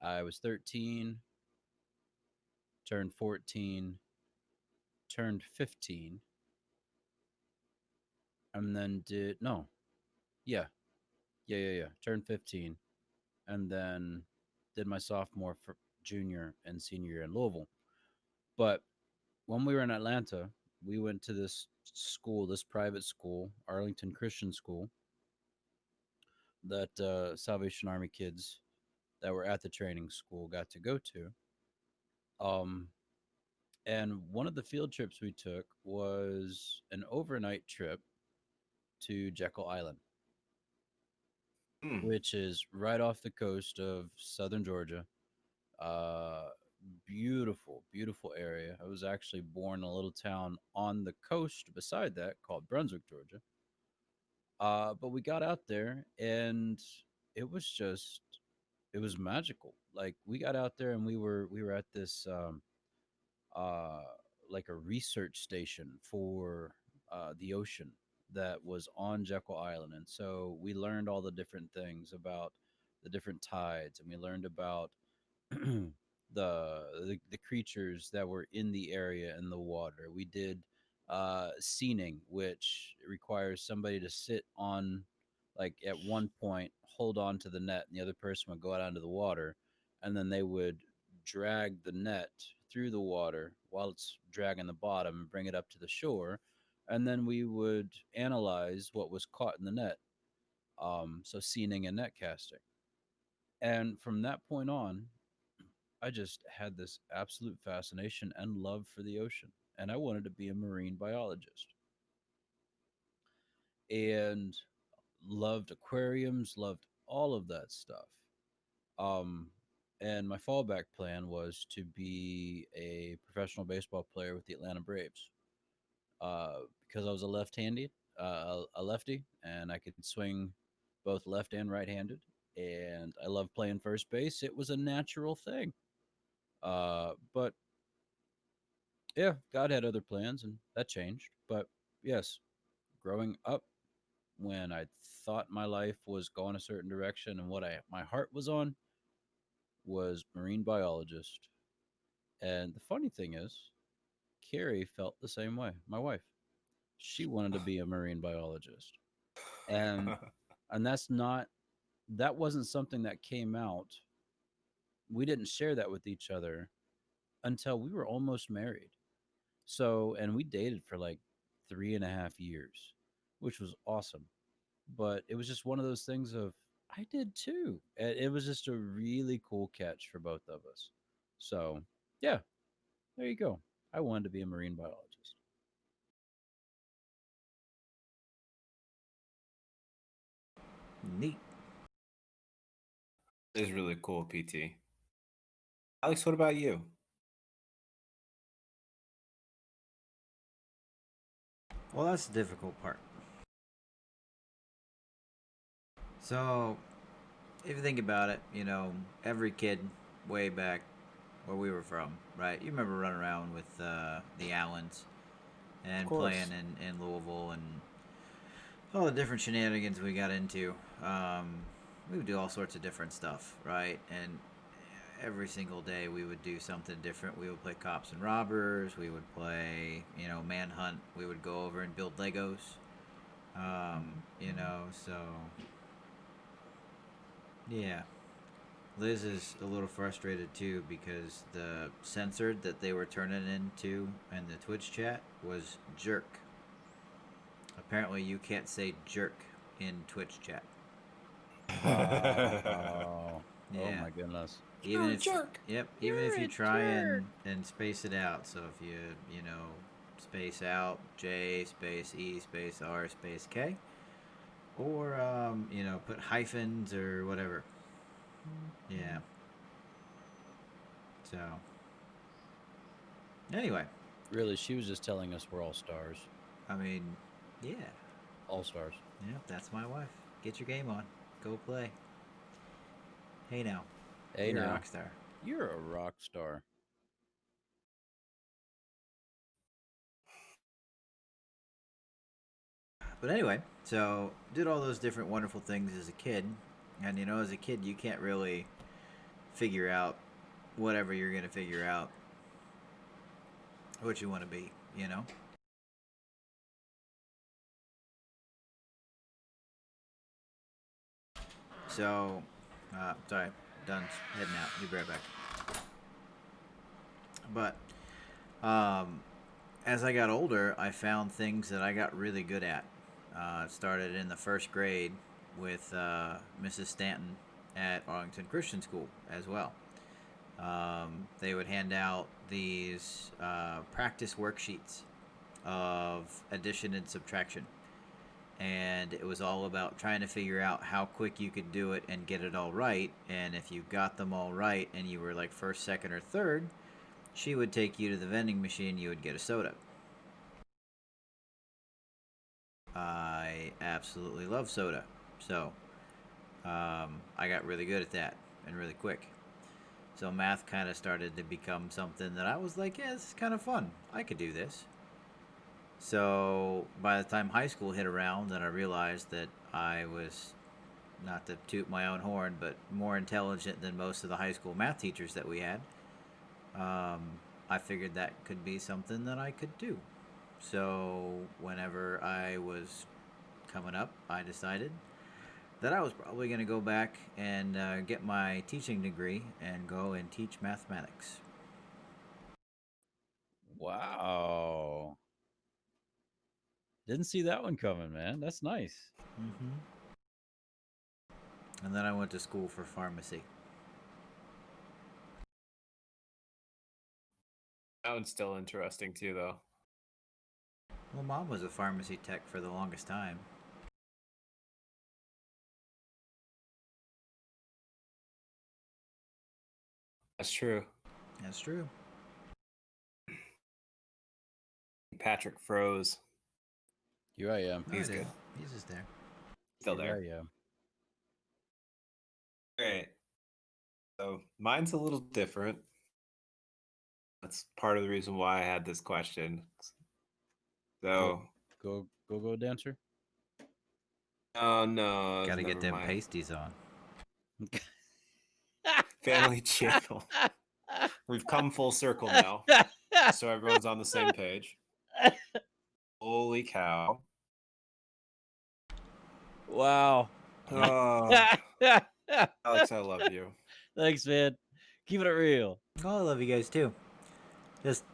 I was 13, turned 14, turned 15, and then did no, yeah, yeah. Turned 15, and then did my sophomore, for junior, and senior year in Louisville. But when we were in Atlanta, we went to this school, this private school, Arlington Christian School, that Salvation Army kids that were at the training school got to go to. Um, and one of the field trips we took was an overnight trip to Jekyll Island,
Hmm.
which is right off the coast of southern Georgia. Uh, Beautiful, beautiful area. I was actually born in a little town on the coast beside that called Brunswick, Georgia. But we got out there and it was just, it was magical. Like we got out there and we were at this uh, like a research station for the ocean that was on Jekyll Island, and so we learned all the different things about the different tides, and we learned about the creatures that were in the area in the water. We did seining, which requires somebody to sit on, like at one point, hold on to the net, and the other person would go out onto the water, and then they would drag the net through the water while it's dragging the bottom and bring it up to the shore, and then we would analyze what was caught in the net. So seining and net casting. And from that point on, I just had this absolute fascination and love for the ocean. And I wanted to be a marine biologist and loved aquariums, loved all of that stuff. Um, and my fallback plan was to be a professional baseball player with the Atlanta Braves because I was a lefty, and I could swing both left and right handed. And I love playing first base. It was a natural thing. But yeah, God had other plans, and that changed. But yes, growing up, when I thought my life was going a certain direction, and what I my heart was on was marine biologist. And the funny thing is, Carrie felt the same way. My wife, she wanted to be a marine biologist, and that's not that wasn't something that came out. We didn't share that with each other until we were almost married. So, and we dated for like 3.5 years, which was awesome. But it was just one of those things of, I did too. And it was just a really cool catch for both of us. So, yeah, there you go. I wanted to be a marine biologist.
Neat.
It is really cool, PT. Alex, what about you?
Well, that's the difficult part. So, if you think about it, every kid way back where we were from, right? You remember running around with the Allens
Of
and playing
course.
in Louisville and all the different shenanigans we got into. We would do all sorts of different stuff, right? And every single day we would do something different. We would play cops and robbers. We would play, manhunt. We would go over and build Legos. So yeah. Liz is a little frustrated too because the censored that they were turning into in the Twitch chat was jerk. Apparently, you can't say jerk in Twitch chat.
Wow. Oh
Yeah.
my goodness.
Even
You're a
if
jerk.
even if
You're
you
a
try
jerk.
and space it out. So if you space out J space E space R space K, or put hyphens or whatever. Yeah. So anyway,
Really, she was just telling us we're all stars.
I mean, yeah,
All stars.
yeah. That's my wife. Get your game on. Go play. Hey now,
Hey
you're a
now,
rock star.
you're a rock star.
But anyway, so did all those different wonderful things as a kid, and as a kid, you can't really figure out whatever you're gonna figure out what you want to be. So, sorry, done heading out. Be right back. But as I got older, I found things that I got really good at. It started in the first grade with Mrs. Stanton at Arlington Christian School as well. They would hand out these practice worksheets of addition and subtraction. And it was all about trying to figure out how quick you could do it and get it all right. And if you got them all right and you were like first, second, or third, she would take you to the vending machine. You would get a soda. I absolutely love soda. So I got really good at that and really quick. So math kind of started to become something that I was like, yeah, this is kind of fun. I could do this. So by the time high school hit around, and I realized that I was, not to toot my own horn, but more intelligent than most of the high school math teachers that we had, um, I figured that could be something that I could do. So whenever I was coming up, I decided that I was probably going to go back and get my teaching degree and go and teach mathematics.
Wow. Didn't see that one coming, man. That's nice.
Mm-hmm. And then I went to school for pharmacy.
That one's still interesting too, though.
Well, mom was a pharmacy tech for the longest time.
That's true.
That's true.
Patrick froze.
Here I am.
No,
He's
I didn't.
good.
He's just there.
Still
Here
there.
I am.
Great. So mine's a little different. That's part of the reason why I had this question. So,
Go dancer.
oh no,
Got to get
never
them
mind.
pasties on.
Family channel. We've come full circle now, so everyone's on the same page. Holy cow!
Wow.
Oh, Alex, I love you.
Thanks, man. Keeping it real.
Oh, I love you guys too. Just,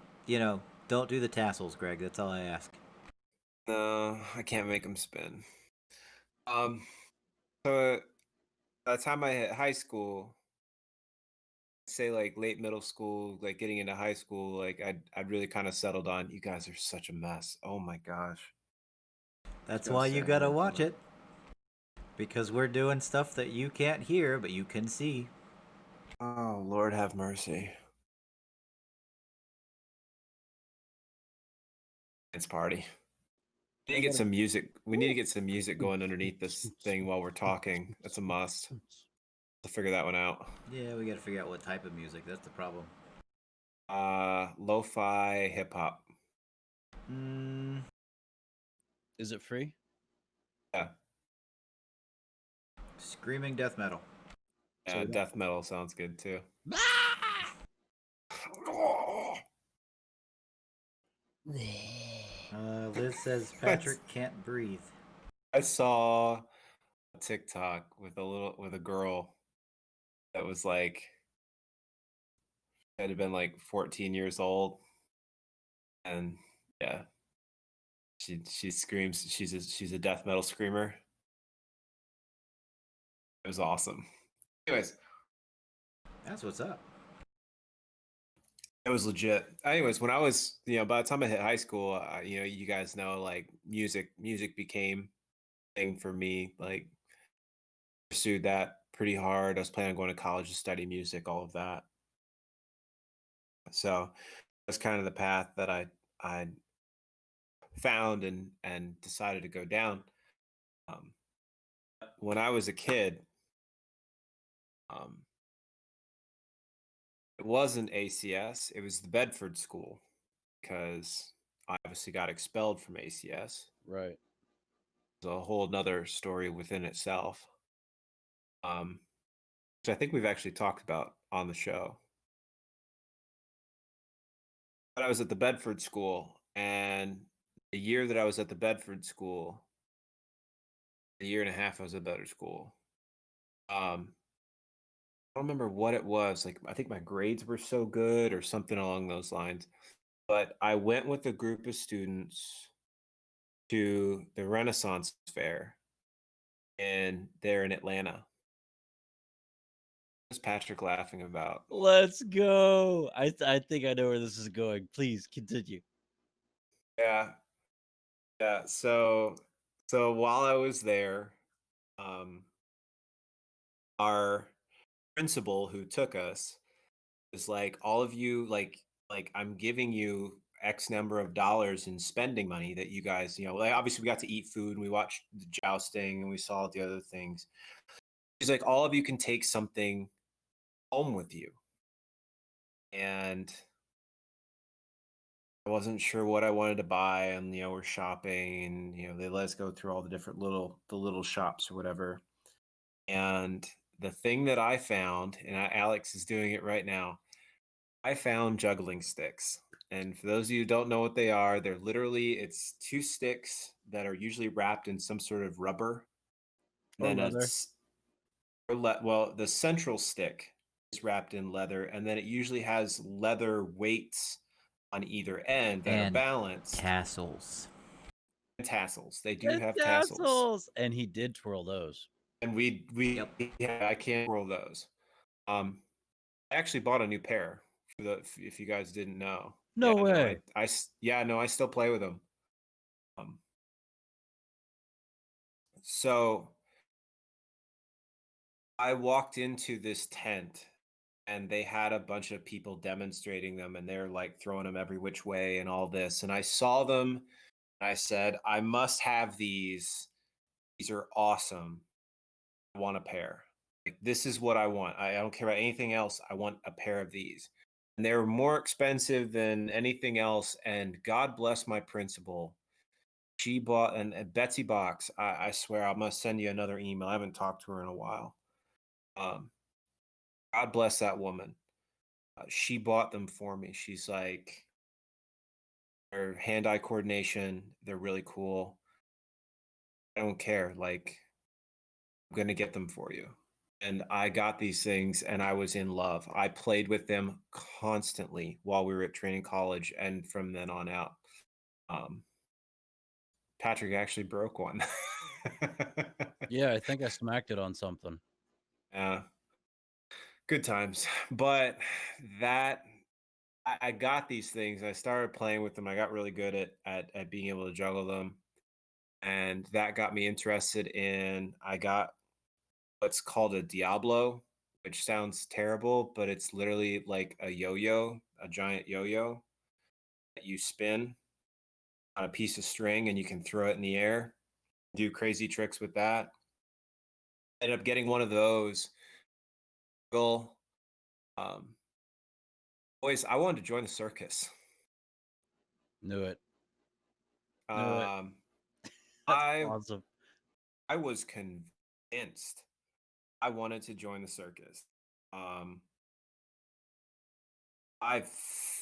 don't do the tassels, Greg. That's all I ask.
No, I can't make them spin. So by the time I hit high school, say like late middle school, like getting into high school, like I'd really kind of settled on. You guys are such a mess. Oh my gosh.
That's
Just
why you
saying,
gotta
I'm
watch
gonna-
it. Because we're doing stuff that you can't hear, but you can see.
Oh Lord, have mercy. It's party. We need to get some music. We need to get some music going underneath this thing while we're talking. That's a must. To figure that one out.
Yeah, we got to figure out what type of music. That's the problem.
Lo-fi hip hop.
Mm,
Is it free?
Yeah,
screaming death metal.
So
yeah.
we don't.
Death metal sounds good too.
Liz says Patrick can't breathe.
I saw a TikTok with a girl that was like had been like 14 years old, and yeah, she screams. She's a death metal screamer. It was awesome. Anyways,
That's what's up.
it was legit. Anyways, when I was, by the time I hit high school, you guys know, like music became a thing for me. Like, pursued that pretty hard. I was planning on going to college to study music, all of that. So that's kind of the path that I found and decided to go down. Um, when I was a kid, um, it wasn't ACS. It was the Bedford School, because I obviously got expelled from ACS.
Right.
It's a whole nother story within itself, um, which I think we've actually talked about on the show. But I was at the Bedford School, and the year that I was at the Bedford School, a year and a half I was at Bedford School. I don't remember what it was. Like, I think my grades were so good or something along those lines. But I went with a group of students to the Renaissance Fair there in Atlanta. What's Patrick laughing about?
Let's go. I think I know where this is going. Please continue.
Yeah, yeah. So while I was there, um, our principal who took us was like, all of you, like I'm giving you X number of dollars in spending money that you guys, like, obviously we got to eat food and we watched the jousting and we saw the other things. He's like, all of you can take something home with you. And I wasn't sure what I wanted to buy, and we're shopping, and they let us go through all the different little shops or whatever. And the thing that I found, and Alex is doing it right now, I found juggling sticks. And for those of you who don't know what they are, it's two sticks that are usually wrapped in some sort of rubber.
Or
Then
leather.
the central stick is wrapped in leather, and then it usually has leather weights on either end that are
And
balanced.
tassels.
And tassels. They do
And
have tassels.
tassels. And he did twirl those.
And I can't roll those. I actually bought a new pair if you guys didn't know.
No way.
I still play with them. Um, so I walked into this tent, and they had a bunch of people demonstrating them, and they're like throwing them every which way and all this. And I saw them, and I said, I must have these. These are awesome. I want a pair. Like, this is what I want. I don't care about anything else. I want a pair of these. And they were more expensive than anything else. And God bless my principal. She bought and Betsy Box. I swear, I'm gonna send you another email. I haven't talked to her in a while. Um, God bless that woman. She bought them for me. She's like, her hand-eye coordination. They're really cool. I don't care. Like, I'm gonna get them for you. And I got these things, and I was in love. I played with them constantly while we were at training college, and from then on out. Um, Patrick actually broke one.
Yeah, I think I smacked it on something.
Yeah, good times. But that I got these things. I started playing with them. I got really good at being able to juggle them, and that got me interested in. I got what's called a Diablo, which sounds terrible, but it's literally like a yo-yo, a giant yo-yo that you spin on a piece of string, and you can throw it in the air, do crazy tricks with that. Ended up getting one of those, Goal. Boys, I wanted to join the circus.
Knew it. Knew it.
Um,
That's
I
awesome.
I was convinced I wanted to join the circus. Um, I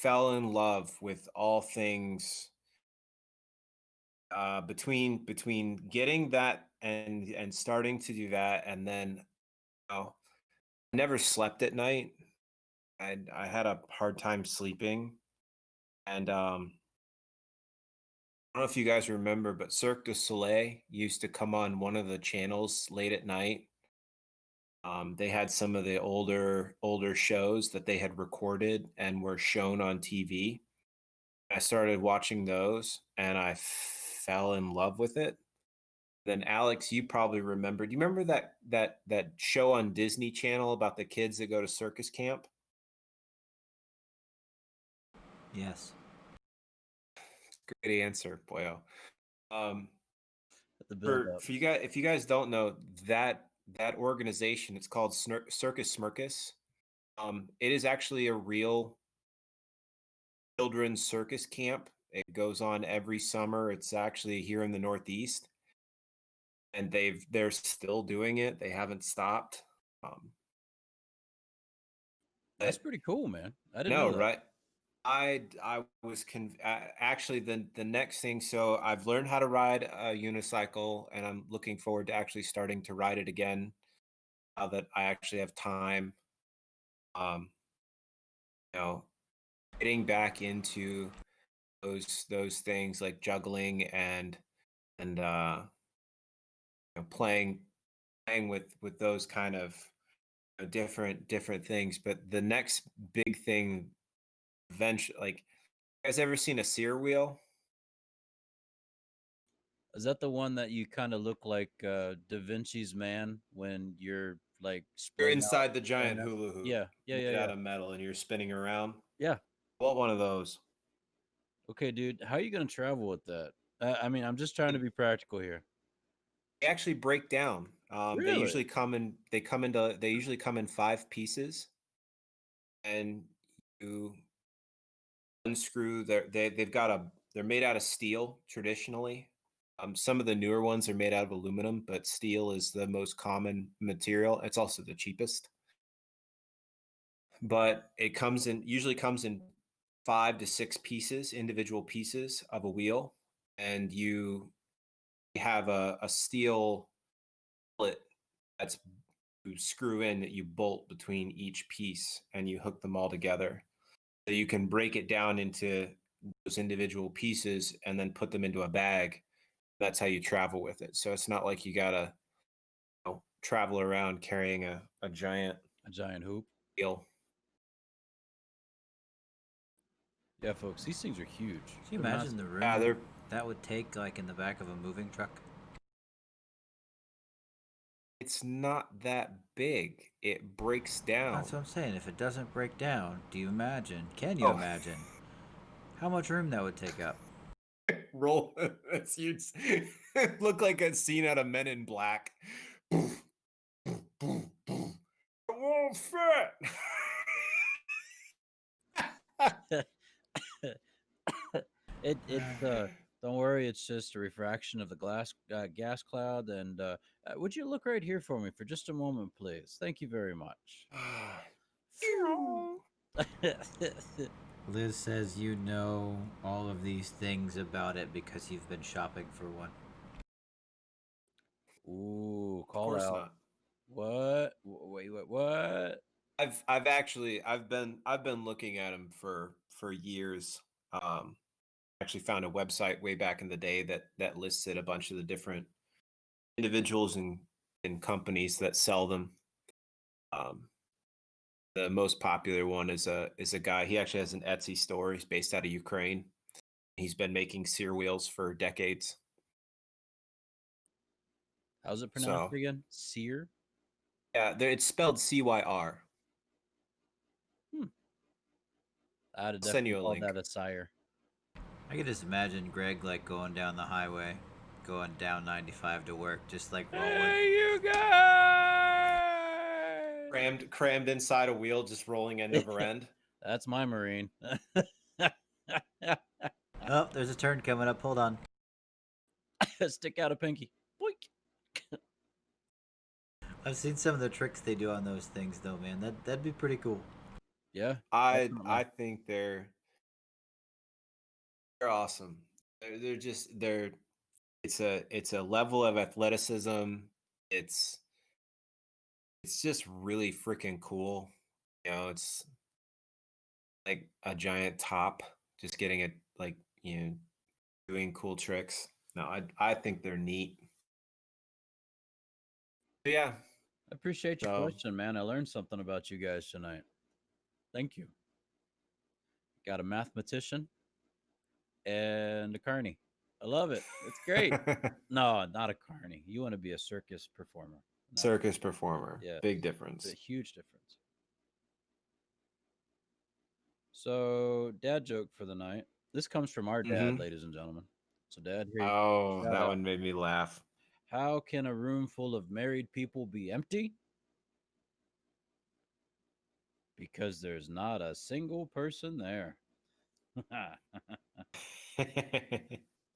fell in love with all things between getting that and starting to do that, and then I never slept at night. I had a hard time sleeping, and I don't know if you guys remember, but Cirque du Soleil used to come on one of the channels late at night. They had some of the older shows that they had recorded and were shown on TV. I started watching those, and I fell in love with it. Then Alex, you probably remember. Do you remember that show on Disney Channel about the kids that go to circus camp?
Yes.
Great answer, boyo. Um,
The build up.
for you guys, if you guys don't know that organization, it's called Circus Smirkus. It is actually a real children's circus camp. It goes on every summer. It's actually here in the Northeast, and they're still doing it. They haven't stopped. Um,
That's
but
pretty cool, man. I didn't
no,
know that.
right? I was actually the next thing. So I've learned how to ride a unicycle, and I'm looking forward to actually starting to ride it again now that I actually have time. Um, you know, getting back into those things like juggling and playing with those kind of different things. But the next big thing, eventually, like, you guys ever seen a sear wheel?
Is that the one that you kind of look like Da Vinci's Man when you're like
You're
splayed out,
inside the
laying
giant
out?
hula hoop
Yeah, yeah, yeah,
made
yeah,
out of metal, and you're spinning around.
yeah.
I want one of those.
Okay, dude, how are you gonna travel with that? I mean, I'm just trying to
They
be practical here.
actually break down.
Really?
They usually come in 5 pieces, and you unscrew they've got they're made out of steel traditionally. Some of the newer ones are made out of aluminum, but steel is the most common material. It's also the cheapest. But it usually comes in 5 to 6 pieces, individual pieces of a wheel, and you have a steel billet that's you screw in that you bolt between each piece, and you hook them all together. So you can break it down into those individual pieces and then put them into a bag. That's how you travel with it. So it's not like you gotta travel around carrying a giant
A giant hoop?
wheel.
Yeah, folks, these things are huge.
Can you
They're
imagine the
massive.
Yeah,
room that would take, like in the back of a moving truck?
it's not that big. It breaks down.
That's what I'm saying. If it doesn't break down, do you imagine? Can you
Oh,
imagine how much room that would take up?
roll. That's huge. Look like a scene out of Men in Black. It won't fit.
Don't worry, it's just a refraction of the gas cloud. And would you look right here for me for just a moment, please? Thank you very much. Phew.
Liz says you know all of these things about it because you've been shopping for one.
Ooh,
Of
call
course
out.
not.
What? Wait, what?
I've been looking at them for years. Actually found a website way back in the day that listed a bunch of the different individuals and companies that sell them. Um, the most popular one is a guy. He actually has an Etsy store. He's based out of Ukraine. He's been making sear wheels for decades.
How's it pronounced
So
again? Sear?
yeah, it's spelled CYR.
Hmm. I'd have
I'll send
definitely
you a
called
link.
that a sire.
I could just imagine Greg like going down the highway, going down 95 to work, just like rolling.
Hey, you guys!
crammed inside a wheel, just rolling end over end.
That's my Marine.
Oh, there's a turn coming up. Hold on.
Stick out a pinky. Boink.
I've seen some of the tricks they do on those things, though, man. That'd be pretty cool.
Yeah.
I
definitely.
think they're awesome. They're just it's a level of athleticism. It's just really freaking cool. You know, it's like a giant top, just getting it like, you know, doing cool tricks. No, I think they're neat. But yeah.
I appreciate your
So
question, man. I learned something about you guys tonight. Thank you. Got a mathematician and a carny. I love it. It's great. No, not a carny. You want to be a circus performer. Not a,
circus performer.
yeah,
Big
it's a
difference.
huge difference. So, dad joke for the night. This comes from our dad,
Mm-hmm.
ladies and gentlemen. So, dad, here,
Oh,
shout
that
out.
one made me laugh.
How can a room full of married people be empty? Because there's not a single person there.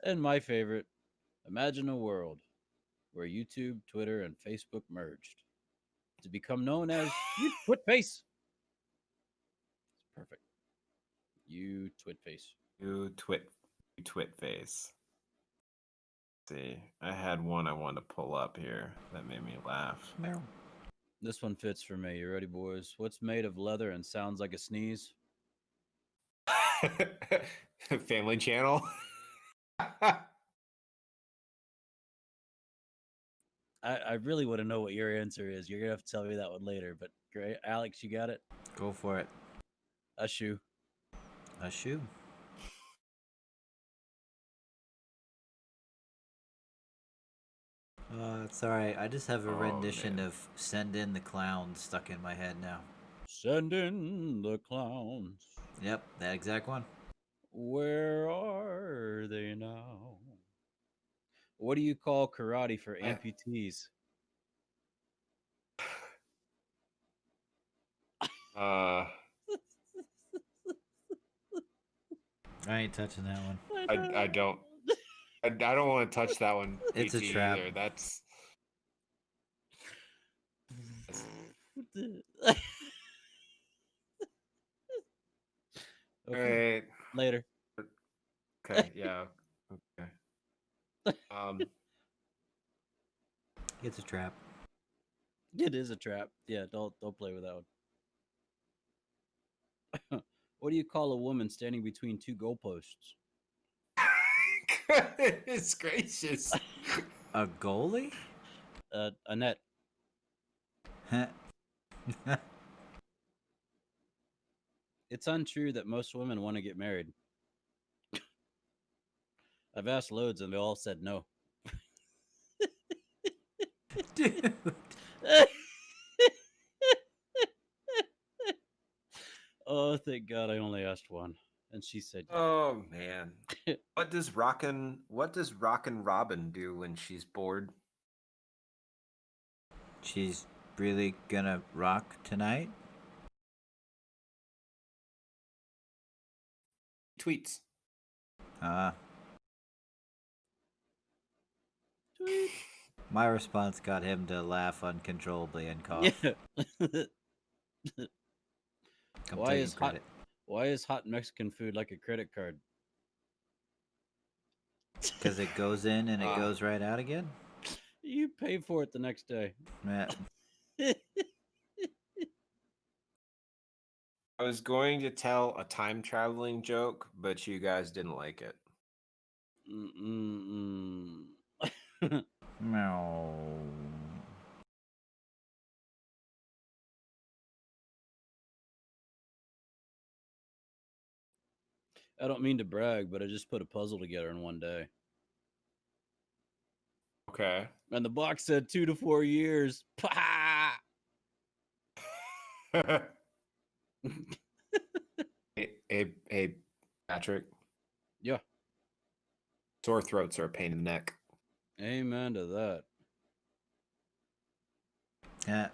And my favorite, imagine a world where YouTube, Twitter, and Facebook merged to become known as You Twit Face. It's perfect. You Twit Face.
you twit face. See, I had one I wanted to pull up here that made me laugh.
Meow.
This one fits for me. You ready, boys? What's made of leather and sounds like a sneeze?
Family Channel.
I really want to know what your answer is. You're gonna have to tell me that one later. But great, Alex, you got it.
Go for it.
A shoe.
A shoe. It's alright. I just have a rendition
man.
of Send in the Clown stuck in my head now.
Send in the clowns.
Yep, that exact one.
Where are they now? What do you call karate for
I-
amputees?
uh,
I ain't touching that one.
I don't I don't want to touch that one.
It's a
PT
trap.
either. That's all
Okay,
right.
later.
Okay, yeah. Okay.
It's a trap.
It is a trap. Yeah, don't play with that one. What do you call a woman standing between two goalposts?
Goodness gracious.
A goalie?
A net. It's untrue that most women want to get married. I've asked loads and they all said no.
Dude.
Oh, thank God I only asked one. And she said yes.
Oh man. What does Rockin' Robin do when she's bored?
She's really gonna rock tonight?
Tweets.
Uh,
Tweet.
my response got him to laugh uncontrollably and
Yeah.
cough. I'm
Why
taking
is
credit.
why is hot Mexican food like a credit card?
Because it goes in and it
Ah.
goes right out again?
You pay for it the next day.
Yeah.
I was going to tell a time traveling joke, but you guys didn't like it.
Mm-mm-mm.
Meow.
I don't mean to brag, but I just put a puzzle together in one day.
Okay.
And the box said 2 to 4 years. Pah!
Hey, Patrick.
Yeah.
Sore throats are a pain in the neck.
Amen to that.
Yeah.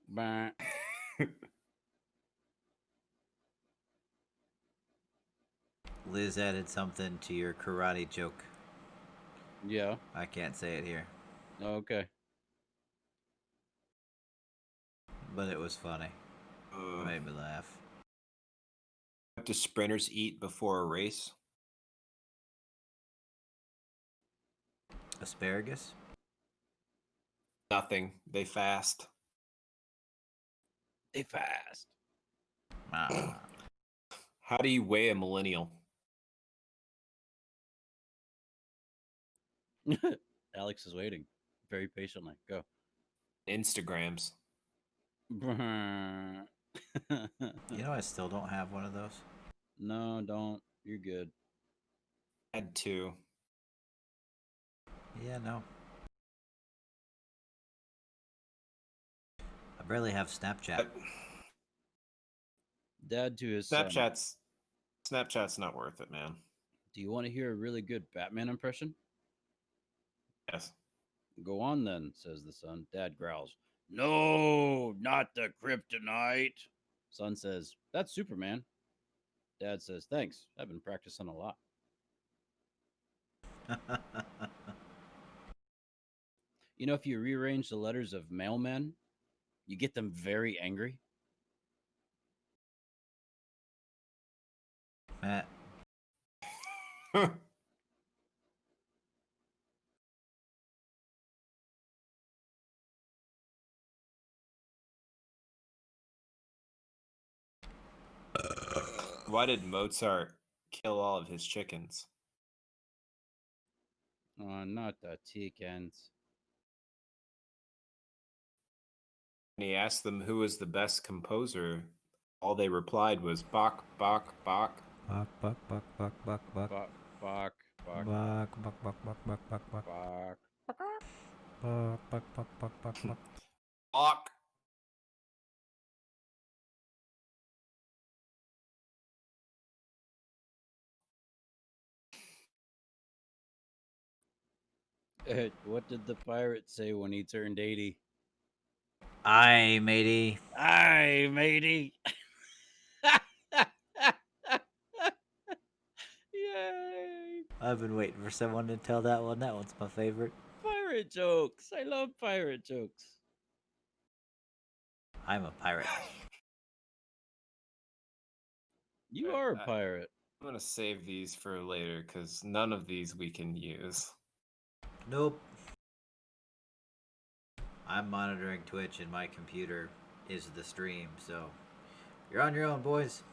Bah.
Liz added something to your karate joke.
Yeah.
I can't say it here,
Okay.
but it was funny. It
Uh,
made me laugh.
what do sprinters eat before a race?
Asparagus?
Nothing. They fast.
They fast.
Ah.
How do you weigh a millennial?
Alex is waiting very patiently. Go.
Instagrams.
No,
You know, I still don't have one of those.
don't. You're good.
Had two.
Yeah, no. I barely have Snapchat.
Dad to his son.
Snapchat's not worth it, man.
Do you want to hear a really good Batman impression?
Yes.
Go on then, says the son. Dad growls, "No, not the kryptonite." Son says, "That's Superman." Dad says, "Thanks. I've been practicing a lot." You know, if you rearrange the letters of mailmen, you get them very angry.
Matt,
Why did Mozart kill all of his chickens?
Not the chickens.
When he asked them who was the best composer, all they replied was Bach, Bach, Bach.
buck, buck, buck, buck, buck, buck,
Fuck, fuck, fuck,
buck, buck, buck, buck, buck, buck, buck,
fuck.
buck, buck, buck, buck, buck, buck.
Bach.
What did the pirate say when he turned 80?
Aye, matey.
Aye, matey. Yay!
I've been waiting for someone to tell that one. That one's my favorite.
Pirate jokes. I love pirate jokes.
I'm a pirate.
You are a
I-
pirate.
I'm gonna save these for later because none of these we can use.
Nope. I'm monitoring Twitch and my computer is the stream, so you're on your own, boys.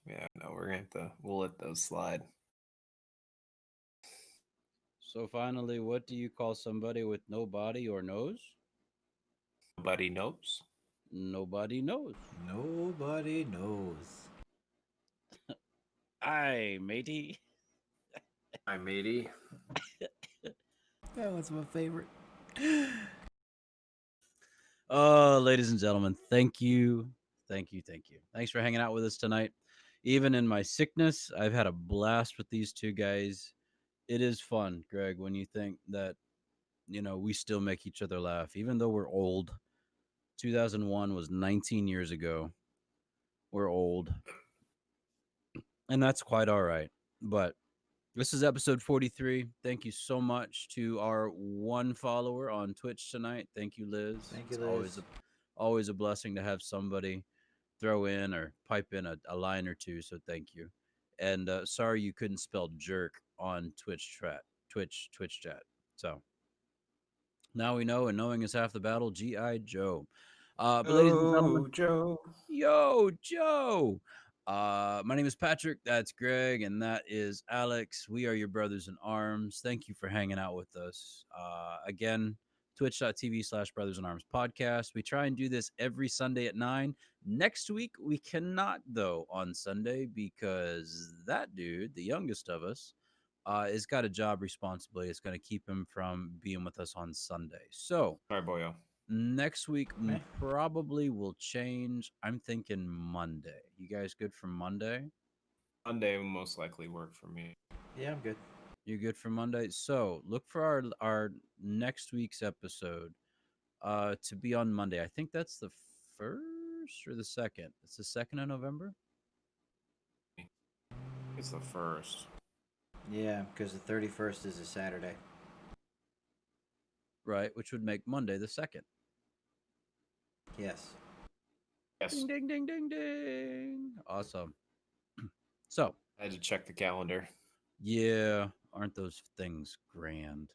Yeah, no, we'll let those slide.
So finally, what do you call somebody with no body or nose?
Nobody knows.
Nobody knows.
Nobody knows.
Aye, matey.
Hi, matey.
That was my favorite.
Oh, ladies and gentlemen, thank you. Thank you. Thank you. Thanks for hanging out with us tonight. Even in my sickness, I've had a blast with these two guys. It is fun, Greg, when you think that, we still make each other laugh, even though we're old. 2001 was 19 years ago. We're old, and that's quite all right. But this is episode 43. Thank you so much to our one follower on Twitch tonight. Thank you, Liz.
Thank you,
It's
Liz.
always a blessing to have somebody throw in or pipe in a line or two. So thank you. And sorry you couldn't spell jerk on Twitch chat. So now we know, and knowing is half the battle. G.I. Joe. But ladies and gentlemen,
Oh, Joe.
yo, Joe. My name is Patrick. That's Greg, and that is Alex. We are your brothers in arms. Thank you for hanging out with us. Again, twitch.tv/brothers in arms podcast. We try and do this every Sunday at 9. Next week, we cannot, though, on Sunday because that dude, the youngest of us, has got a job responsibility. It's going to keep him from being with us on Sunday. So,
Sorry, boyo.
next week
Meh.
probably will change. I'm thinking Monday. You guys good for Monday?
Monday will most likely work for me.
Yeah, I'm good.
You're good for Monday. So look for our next week's episode to be on Monday. I think that's the first or the second. It's the second of November.
It's the first.
Yeah, because the 31st is a Saturday.
Right, which would make Monday the second.
Yes.
Yes.
Ding ding ding ding ding. Awesome. So
I had to check the calendar.
yeah, aren't those things grand?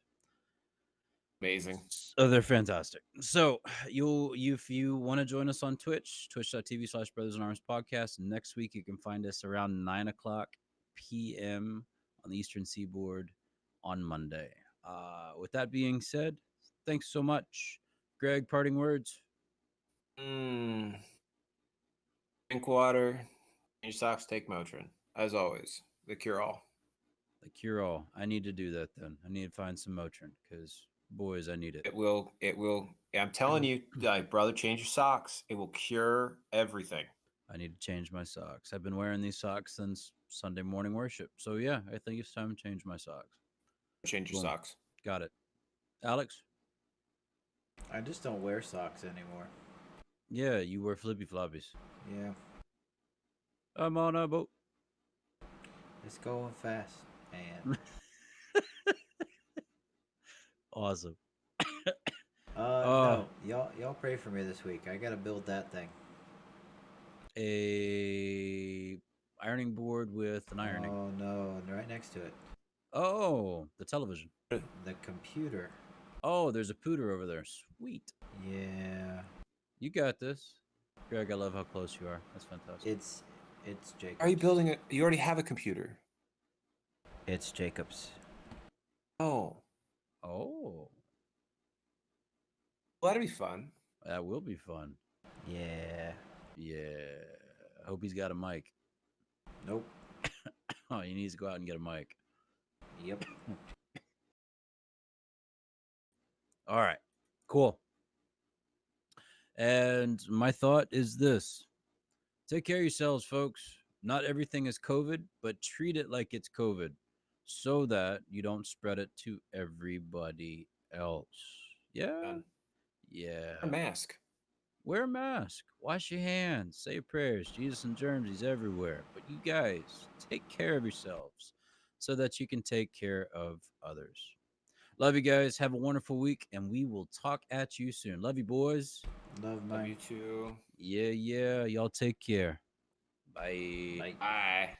Amazing.
Oh, they're fantastic. So if you want to join us on Twitch, twitch.tv/Brothers in Arms Podcast. Next week you can find us around 9 o'clock p.m. on the Eastern Seaboard on Monday. With that being said, thanks so much. Greg, parting words.
Drink water. Change socks. Take Motrin. As always, the cure all.
The cure all. I need to do that then. I need to find some Motrin because boys, I need it.
It will. It will. I'm telling you, like, brother, change your socks. It will cure everything.
I need to change my socks. I've been wearing these socks since Sunday morning worship. So yeah, I think it's time to change my socks.
Change your
Boom.
socks.
Got it. Alex?
I just don't wear socks anymore.
Yeah, you wear flippy floppies.
Yeah.
I'm on a boat.
It's going fast. And
Awesome.
no, y'all pray for me this week. I gotta build that thing.
A ironing board with an ironing.
Oh no, and right next to it,
Oh, the television.
the computer.
Oh, there's a pooter over there. Sweet.
Yeah.
You got this. Greg, I love how close you are. That's fantastic.
It's Jacob's.
Are you building it? You already have a computer.
It's Jacob's.
Oh,
Oh,
well, that'd be fun.
that will be fun.
Yeah.
Yeah. I hope he's got a mic.
Nope.
Oh, he needs to go out and get a mic.
Yep.
All right. Cool. And my thought is this: take care of yourselves, folks. Not everything is COVID, but treat it like it's COVID so that you don't spread it to everybody else. Yeah.
Done.
Yeah.
A mask.
Wear a mask. Wash your hands. Say your prayers. Jesus and germs, he's everywhere. But you guys, take care of yourselves so that you can take care of others. Love you guys. Have a wonderful week, and we will talk at you soon. Love you, boys.
Love
Love
mine.
you too.
Yeah. Y'all take care. Bye.
Bye.
Bye.